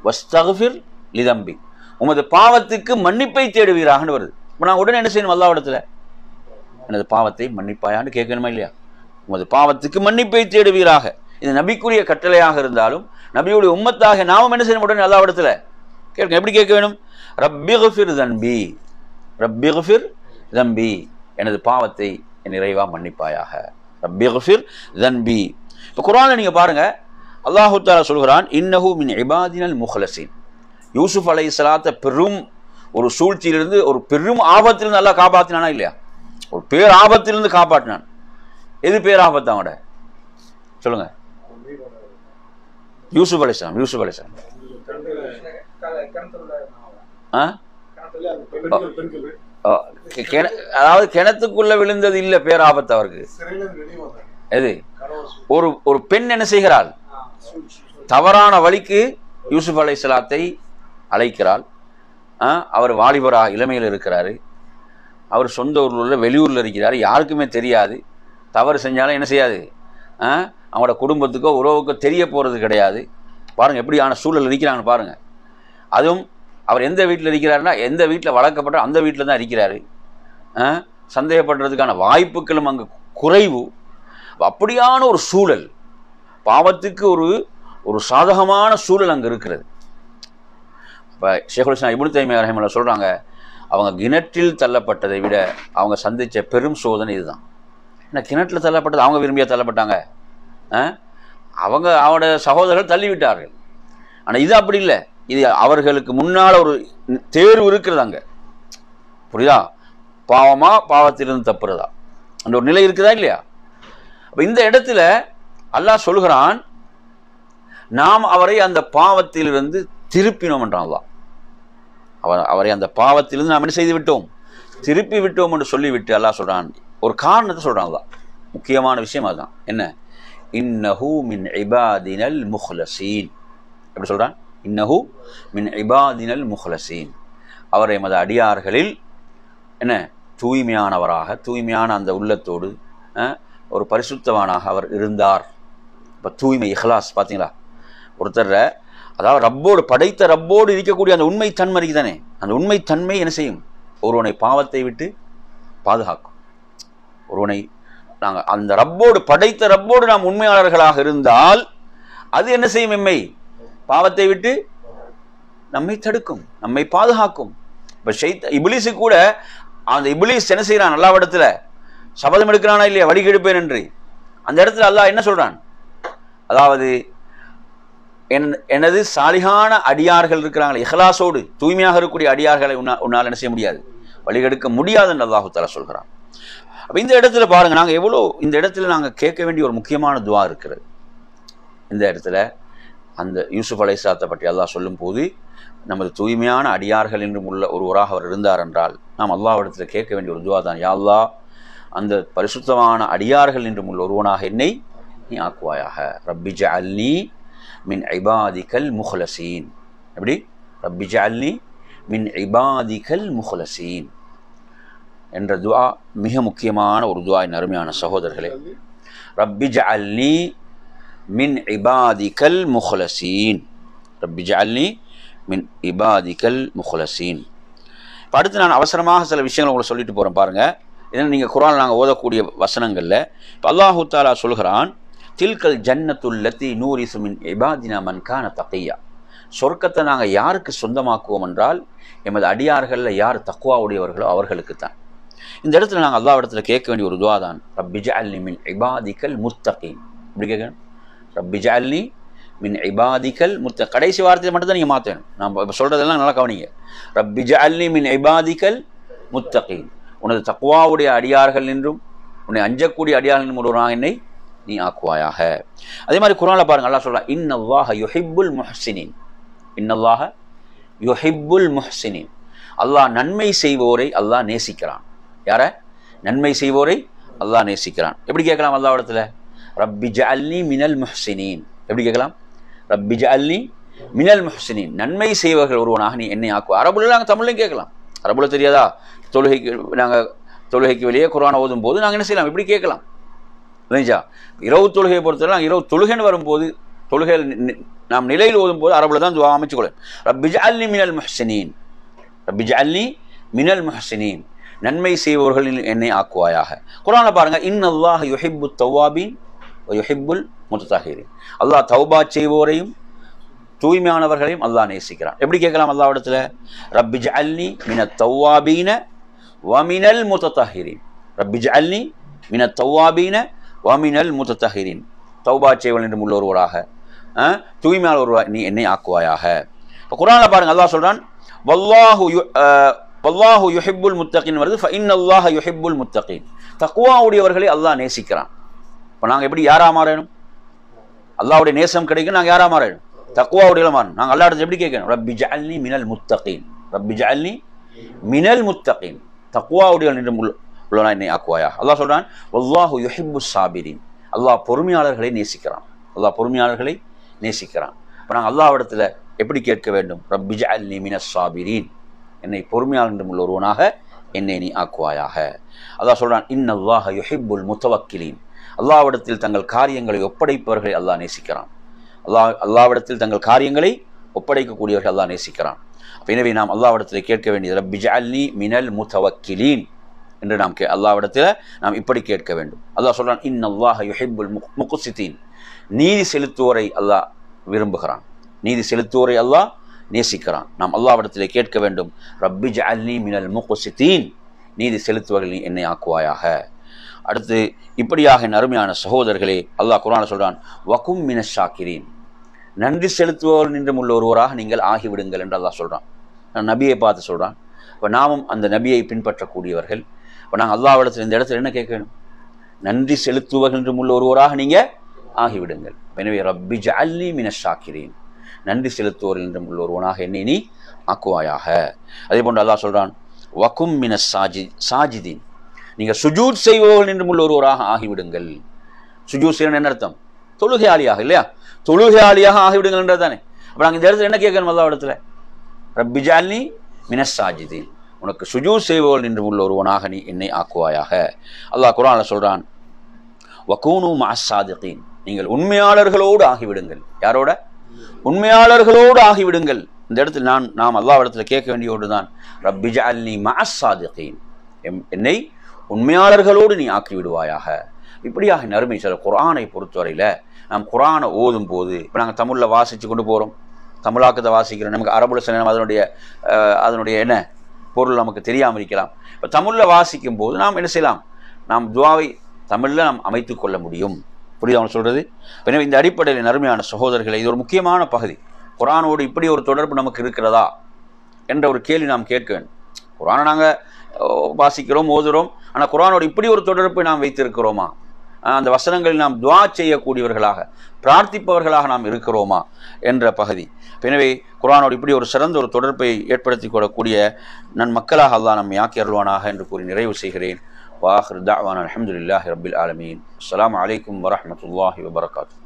வஸ்தக்ஃபிர் லிதம்பி, உமது பாவத்துக்கு மன்னிப்பை தேடுவீராகன்னு வருது. இப்போ நான் உடனே என்ன செய்யணும்? அல்லாஹ்விடத்துல எனது பாவத்தை மன்னிப்பாயான்னு கேட்கணுமா இல்லையா? உமது பாவத்துக்கு மன்னிப்பை தேடுவீராக. இது நபிக்குரிய கட்டளையாக இருந்தாலும் நபியுடைய உம்மத்தாக நாமும் என்ன செய்யணும்? உடனே அல்லாஹ்விடத்துல கேட்க. எப்படி கேட்க வேணும்? ரப்பிக்ஃபிர் தன்பி, ரப்பிக்ஃபிர் தன்பி, எனது பாவத்தை என் இறைவா மன்னிப்பாயாக. ரப்பிக்ஃபிர் தன்பி. இப்போ குர்ஆன்ல நீங்க பாருங்க, அல்லாஹ் தஆலா சொல்கிறான், இன்னஹு மின் இபாதினல் முஹ்லஸீன். யூசுப் அலைஹிஸ்ஸலாத்தை பெரும் ஒரு சூழ்ச்சியிலிருந்து, ஒரு பெரும் ஆபத்திலிருந்து அல்லாஹ் காப்பாற்றினானா இல்லையா? ஒரு பேர் ஆபத்திலிருந்து காப்பாற்றினான். எது பேர் ஆபத்து அவங்களோட? சொல்லுங்க. யூசுப் அலைஹிஸ்ஸலாம். யூசுப் அலைஹிஸ்ஸலாம் அதாவது கிணத்துக்குள்ள விழுந்தது இல்ல பேர் ஆபத்து அவருக்கு. எது? ஒரு பெண் என்ன செய்கிறாள்? தவறான வழிக்கு யூசுப் அலைஹிஸ்ஸலாத்தை அழைக்கிறாள். அவர் வாலிபராக இளமையில் இருக்கிறாரு. அவர் சொந்த ஊரில் உள்ள வெளியூரில் இருக்கிறார். யாருக்குமே தெரியாது. தவறு செஞ்சாலும் என்ன செய்யாது? அவங்களோட குடும்பத்துக்கோ உறவுக்கோ தெரிய போகிறது கிடையாது. பாருங்கள் எப்படியான சூழல் இருக்கிறாங்கன்னு பாருங்கள். அதுவும் அவர் எந்த வீட்டில் இருக்கிறாருன்னா, எந்த வீட்டில் வளர்க்கப்பட்ட அந்த வீட்டில் தான் இருக்கிறாரு. சந்தேகப்படுறதுக்கான வாய்ப்புகளும் அங்கே குறைவு. அப்படியான ஒரு சூழல், பாவத்துக்கு ஒரு சாதகமான சூழல் அங்கே இருக்கிறது. இப்போ ஷேகுல் இஸ்லாம் இப்னு தைமிய்யா ரஹிமஹுல்லாஹ் சொல்கிறாங்க, அவங்க கிணற்றில் தள்ளப்பட்டதை விட அவங்க சந்தித்த பெரும் சோதனை இதுதான். ஏன்னா கிணற்றில் தள்ளப்பட்டது அவங்க விரும்பியா தள்ளப்பட்டாங்க? அவங்களோட சகோதரர்கள் தள்ளிவிட்டார்கள். ஆனால் இது அப்படி இல்லை. இது அவர்களுக்கு முன்னால் ஒரு தேர்வு இருக்கிறது. அங்கே புரியுதா? பாவமா பாவத்திலிருந்து தப்புறதா அந்த ஒரு நிலை இருக்குதா இல்லையா? அப்போ இந்த இடத்துல அல்லாஹ் சொல்கிறான், நாம் அவரை அந்த பாவத்திலிருந்து திருப்பினோம் என்றான். அவரை அந்த பாவத்திலிருந்து நாம் என்ன செய்து விட்டோம்? திருப்பி விட்டோம் என்று சொல்லிவிட்டு அல்லாஹ் சொல்றான், ஒரு காரணத்தை சொல்றான். முக்கியமான விஷயம் அதுதான். என்ன? இன்னஹு மின் இபாதினல் முஹ்லஸீன். எப்படி சொல்றான்? இன்னஹு மின் இபாதினல் முஹ்லஸீன். அவரை எமது அடியார்களில் என்ன தூய்மையானவராக, தூய்மையான அந்த உள்ளத்தோடு ஒரு பரிசுத்தவானாக அவர் இருந்தார். இப்போ தூய்மை, இஹ்லாஸ் பார்த்தீங்களா? ஒருத்தர் அதாவது ரப்போடு படைத்த ரப்போடு இருக்கக்கூடிய அந்த உண்மை தன்மை தானே, அந்த உண்மை தன்மை என்ன செய்யும்? ஒருவனை பாவத்தை விட்டு பாதுகாக்கும். ஒருவனை நாங்கள் அந்த ரப்போடு படைத்த ரப்போடு நாம் உண்மையாளர்களாக இருந்தால் அது என்ன செய்யும்? எம்மை பாவத்தை விட்டு நம்மை தடுக்கும், நம்மை பாதுகாக்கும். இப்போ இப்லீஸு கூட அந்த இப்லீஸ் என்ன செய்யறான்? அல்லாஹ்விடத்துல சபதம் எடுக்கிறானா இல்லையா? வழி கெடுப்பேன் என்று. அந்த இடத்துல அல்லாஹ் என்ன சொல்றான்? அதாவது எனது சாலிகான அடியார்கள் இருக்கிறாங்களே, இஹ்லாஸோடு தூய்மையாக இருக்கக்கூடிய அடியார்களை உன்னால் என்ன செய்ய முடியாது? வழிகெடுக்க முடியாது என்று அல்லாஹ் தஆலா சொல்கிறான். அப்போ இந்த இடத்துல பாருங்க, நாங்கள் எவ்வளோ இந்த இடத்துல நாங்கள் கேட்க வேண்டிய ஒரு முக்கியமான துவா இருக்கிறது. இந்த இடத்துல அந்த யூசுப் அலைஹிஸ்ஸலாத்தை பற்றி அல்லாஹ் சொல்லும் போது, நமது தூய்மையான அடியார்கள் என்றும் உள்ள ஒருவராக அவர் இருந்தார் என்றால் நாம் அல்லாஹ்விடத்தில் கேட்க வேண்டிய ஒரு துவா தான், யா அல்லாஹ், அந்த பரிசுத்தமான அடியார்கள் என்றும் உள்ள ஒருவனாக என்னை நீ ஆக்குவாயாக. ரப்பி ஜஅல்னி மின் இபாதிகல் முஹ்லஸீன். எப்படி? ரப்பி ஜஅல்னி மின் இபாதிகல் முஹ்லஸீன் என்ற துஆ மிக முக்கியமான ஒரு துஆ. என் அருமையான சகோதரர்களே, ரப்பி ஜஅல்னி மின் இபாதிகல் முஹ்லஸீன், ரப்பி ஜஅல்னி மின் இபாதிகல் முஹ்லஸீன். இப்போ அடுத்து நான் அவசரமாக சில விஷயங்கள் உங்களை சொல்லிட்டு போகிறேன் பாருங்கள். ஏன்னா நீங்கள் குர்ஆனில் நாங்கள் ஓதக்கூடிய வசனங்களில் இப்போ அல்லாஹு தஆலா சொல்கிறான், தில்கல் ஜன்னத்துல்லத்தி நூரிசு மின் இபாதினா மன் கான தகியா. சொர்க்கத்தை நாங்கள் யாருக்கு சொந்தமாக்குவோம் என்றால் எமது அடியார்களில் யார் தக்வா உடையவர்களோ அவர்களுக்கு தான். இந்த இடத்துல நாங்கள் அல்லாஹ் இடத்துல கேட்க வேண்டிய ஒரு துஆ தான், ரப்பி ஜஅல்னி மின் இபாதிக்கல் முத்தகீன். இப்படி கேட்கணும், ரப்பி ஜஅல்னி மின் இபாதிக்கல் கடைசி வார்த்தையை மட்டும் தான் நீங்கள் மாற்றணும். நான் இப்போ சொல்கிறதெல்லாம் நல்லா கவனிங்க. ரப்பி ஜஅல்னி மின் இபாதிக்கல் முத்தகீன், உனது தக்வாவுடைய அடியார்கள் என்றும் உன்னை அஞ்சக்கூடிய அடியார்கள் என்றும் ஒருவனாக என்னை நீ ஆக்குவாயாக. அதே மாதிரி குர்ஆனில் பாருங்க, அல்லாஹ் சொல்றான், இன்னல்லாஹ யுஹிப்புல் முஹ்சினீன். இன்னல்லாஹ யுஹிப்புல் முஹ்சினீன். அல்லாஹ் நன்மை செய்வோரை அல்லாஹ் நேசிக்கிறான். யார? நன்மை செய்வோரை அல்லாஹ் நேசிக்கிறான். எப்படி கேட்கலாம் அல்லாஹ் இடத்துல? ரப்பி ஜஅல்னி மினல் முஹ்சினீன். எப்படி கேட்கலாம்? ரப்பி ஜஅல்னி மினல் முஹ்சினீன், நன்மை செய்வர்கள் ஒருவனாக நீ என்னை ஆக்குவா. அரபுல நாங்கள் தமிழ்லையும் கேட்கலாம். அரபுல தெரியாதா? தொழுகைக்கு வெளியே குர்ஆனை ஓதும் போது நாங்கள் என்ன செய்யலாம்? இப்படி கேட்கலாம். இல்லைங்களா? இரவு தொழுகையை பொறுத்தவரை நாங்கள் இரவு தொழுகைன்னு வரும்போது, தொழுகையில் நாம் நிலையில் ஓதும் போது அரபுல தான் துஆ அமைச்சுக்கொள்ளும். ரப்பி ஜஅல்னி மினல் முஹ்சினீன், ரப்பி ஜஅல்னி மினல் முஹ்சினீன், நன்மை செய்பவர்களில் என்னை ஆக்குவாயாக. குர்ஆனில் பாருங்க, இன்னல்லாஹ யுஹிப்புத் தவ்வாபீன் வ யுஹிப்புல் முத்ததஹிரீன். அல்லாஹ் தௌபா செய்வோரையும் தூய்மையானவர்களையும் அல்லாஹ் நேசிக்கிறான். எப்படி கேட்கலாம் அல்லாஹ் இடத்துல? ரப்பி ஜஅல்னி மினத் தவ்வாபீன வ மினல் முத்ததஹிரீன். ரப்பி ஜஅல்னி மினத் தவ்வாபீன வ மினல் முத்ததஹிரீன், தௌபா செய்வல் என்று உள்ள ஒருவராக, தூய்மையான ஒருவராக நீ என்னை ஆக்குவாயாக. இப்போ குர்ஆனில் பாருங்க, அல்லாஹ் சொல்றான், வல்லாஹு யுஹிப்புல் முத்தகீன் வருது, ஃபஇன்னல்லாஹ யுஹிப்புல் முத்தகீன். தக்வா உடையவர்களை அல்லாஹ் நேசிக்கிறான். இப்போ நாங்கள் எப்படி யாரா மாறணும்? அல்லாஹ்வுடைய நேசம் கிடைக்கும். நாங்கள் யாரா மாறணும்? தக்வா உடையவர்களாக மாறணும். நாங்கள் அல்லாஹ் இடத்துல எப்படி கேட்கணும்? ரப்பி ஜஅல்னி மினல் முத்தகீன், ரப்பி ஜஅல்னி மினல் முத்தகீன், தக்வா உடையவர்கள் என்று உள்ளவனா என்னை ஆக்குவாயா. அல்லாஹ் சொல்றான், வல்லாஹு யுஹிப்புஸ் சாபிரீன். அல்லாஹ் பொறுமையாளர்களை நேசிக்கிறான். அல்லாஹ் பொறுமையாளர்களை நேசிக்கிறான். இப்போ நாங்கள் அல்லாஹ் இடத்துல எப்படி கேட்க வேண்டும்? ரப்பி ஜஅல்னி மினஸ் சாபிரீன், என்னை பொறுமையாளர் என்று உள்ள ஒருவனாக என்னை நீ ஆக்குவாயாக. அல்லாஹ் சொல்றான், இன்னல்லாஹ யுஹிப்புல் முத்தவக்கிலீன். அல்லாஹ்விடத்தில் தங்கள் காரியங்களை ஒப்படைப்பவர்களை அல்லாஹ் நேசிக்கிறான். அல்லாஹ்விடத்தில் தங்கள் காரியங்களை ஒப்படைக்கக்கூடியவர்கள் அல்லாஹ் நேசிக்கிறான். எனவே நாம் அல்லாஹ்விடத்தில் கேட்க வேண்டியது, ரப்பி ஜஅல்னி மினல் முத்தவக்கிலீன் என்று நாம் அல்லாஹ்விடத்தில் நாம் இப்படி கேட்க வேண்டும். அல்லாஹ் சொல்றான், இன்னல்லாஹ யுஹிப்புல் முக்ஸிதீன். நீதி செலுத்துவோரை அல்லாஹ் விரும்புகிறான். நீதி செலுத்துவோரை அல்லாஹ் நேசிக்கிறான். நாம் அல்லாஹ்விடத்திலே கேட்க வேண்டும், ரப்பி ஜஅல்னி மினல் முக்ஸிதீன், நீதி செலுத்துவர்கள் என்னை ஆக்குவாயாக. அடுத்து இப்படியாக என் அருமையான சகோதரர்களே, அல்லாஹ் குர்ஆனில் சொல்றான், வகும் மினஷ் ஷாக்கிரீன், நன்றி செலுத்துபவர்கள் நின்றும் உள்ள ஒருவராக நீங்கள் ஆகிவிடுங்கள் என்று அல்லாஹ் சொல்றான். நபியை பார்த்து சொல்றான். இப்போ நாமும் அந்த நபியை பின்பற்றக்கூடியவர்கள். இப்போ நாங்கள் அல்லாஹ்விடத்தில் இந்த இடத்துல என்ன கேட்க வேண்டும்? நன்றி செலுத்துவர்கள் நின்றும் உள்ள ஒருவராக நீங்கள் ஆகிவிடுங்கள். எனவே ரப்பி ஜஅல்னி மினஷ் ஷாக்கிரீன், நன்றி செலுத்துவோர் என்றும் உள்ள ஒருவனாக என்னை நீ ஆக்குவாயாக. அதே போன்று அல்லாஹ் சொல்றான், வகும் மினஸ் சாஜிதீன், நீங்கள் சுஜூத் செய்பவர்கள் என்றும் உள்ள ஒருவராக ஆகிவிடுங்கள். சுஜூத் செய்யணும் என்ன அர்த்தம்? தொழுகையாளியாக, இல்லையா? தொழுகையாளியாக ஆகிவிடுங்கள் என்றது தானே. அப்போ நாங்கள் இந்த இடத்துல என்ன கேட்கணும் அல்லாஹ் இடத்துல? ரப்பி ஜஅல்னி மினஸ் சாஜிதீன், உனக்கு சுஜூத் செய்பவர்கள் என்றும் உள்ள ஒருவனாக நீ என்னை ஆக்குவாயாக. அல்லாஹ் குர்ஆனில் சொல்றான், வகூனு மஅஸ் சாதிகீன், நீங்கள் உண்மையாளர்களோடு ஆகிவிடுங்கள். யாரோட? உண்மையாளர்களோடு ஆகிவிடுங்கள். இந்த இடத்தில் நாம் அல்லாஹ் இடத்துல கேட்க வேண்டிய ஒன்று தான், ரப்பி ஜஅல்னி மஅஸ் சாதிகீன், என்னை உண்மையாளர்களோடு நீ ஆக்கி விடுவாயாக. இப்படியாக நறுமை சில குர்ஆனை பொறுத்தவரையில் நாம் குர்ஆனை ஓதும் போது, இப்போ நாங்கள் தமிழில் வாசித்து கொண்டு போகிறோம், தமிழாக்கத்தை வாசிக்கிறோம், நமக்கு அரபுல சில அதனுடைய என்ன பொருள் நமக்கு தெரியாமல் இருக்கலாம். இப்போ தமிழில் வாசிக்கும் போது நாம் என்ன செய்யலாம்? நாம் துஆவை தமிழில் நாம் அமைத்து கொள்ள முடியும். புரியுது அவன் சொல்கிறது? எனவே இந்த அடிப்படையில் நறுமையான சகோதரர்களை, இது ஒரு முக்கியமான பகுதி. குர்ஆனோடு இப்படி ஒரு தொடர்பு நமக்கு இருக்கிறதா என்ற ஒரு கேள்வி நாம் கேட்க வேண்டும். குர்ஆனை நாங்கள் வாசிக்கிறோம், ஓதுகிறோம், ஆனால் குர்ஆனோடு இப்படி ஒரு தொடர்பை நாம் வைத்திருக்கிறோமா? அந்த வசனங்களில் நாம் துஆ செய்யக்கூடியவர்களாக, பிரார்த்திப்பவர்களாக நாம் இருக்கிறோமா என்ற பகுதி. எனவே குர்ஆனோடு இப்படி ஒரு சிறந்த ஒரு தொடர்பை ஏற்படுத்தி கொள்ளக்கூடிய மக்களாக அல்லாஹ் நம்மை ஆக்கி அருள்வானாக என்று கூறி நிறைவு செய்கிறேன். வாஹிர் தஅவானா அல்ஹம்துலில்லாஹி ரப்பில் ஆலமீன். அஸ்ஸலாமு அலைக்கும் வரஹ்மத்துல்லாஹி வபரகாத்துஹு.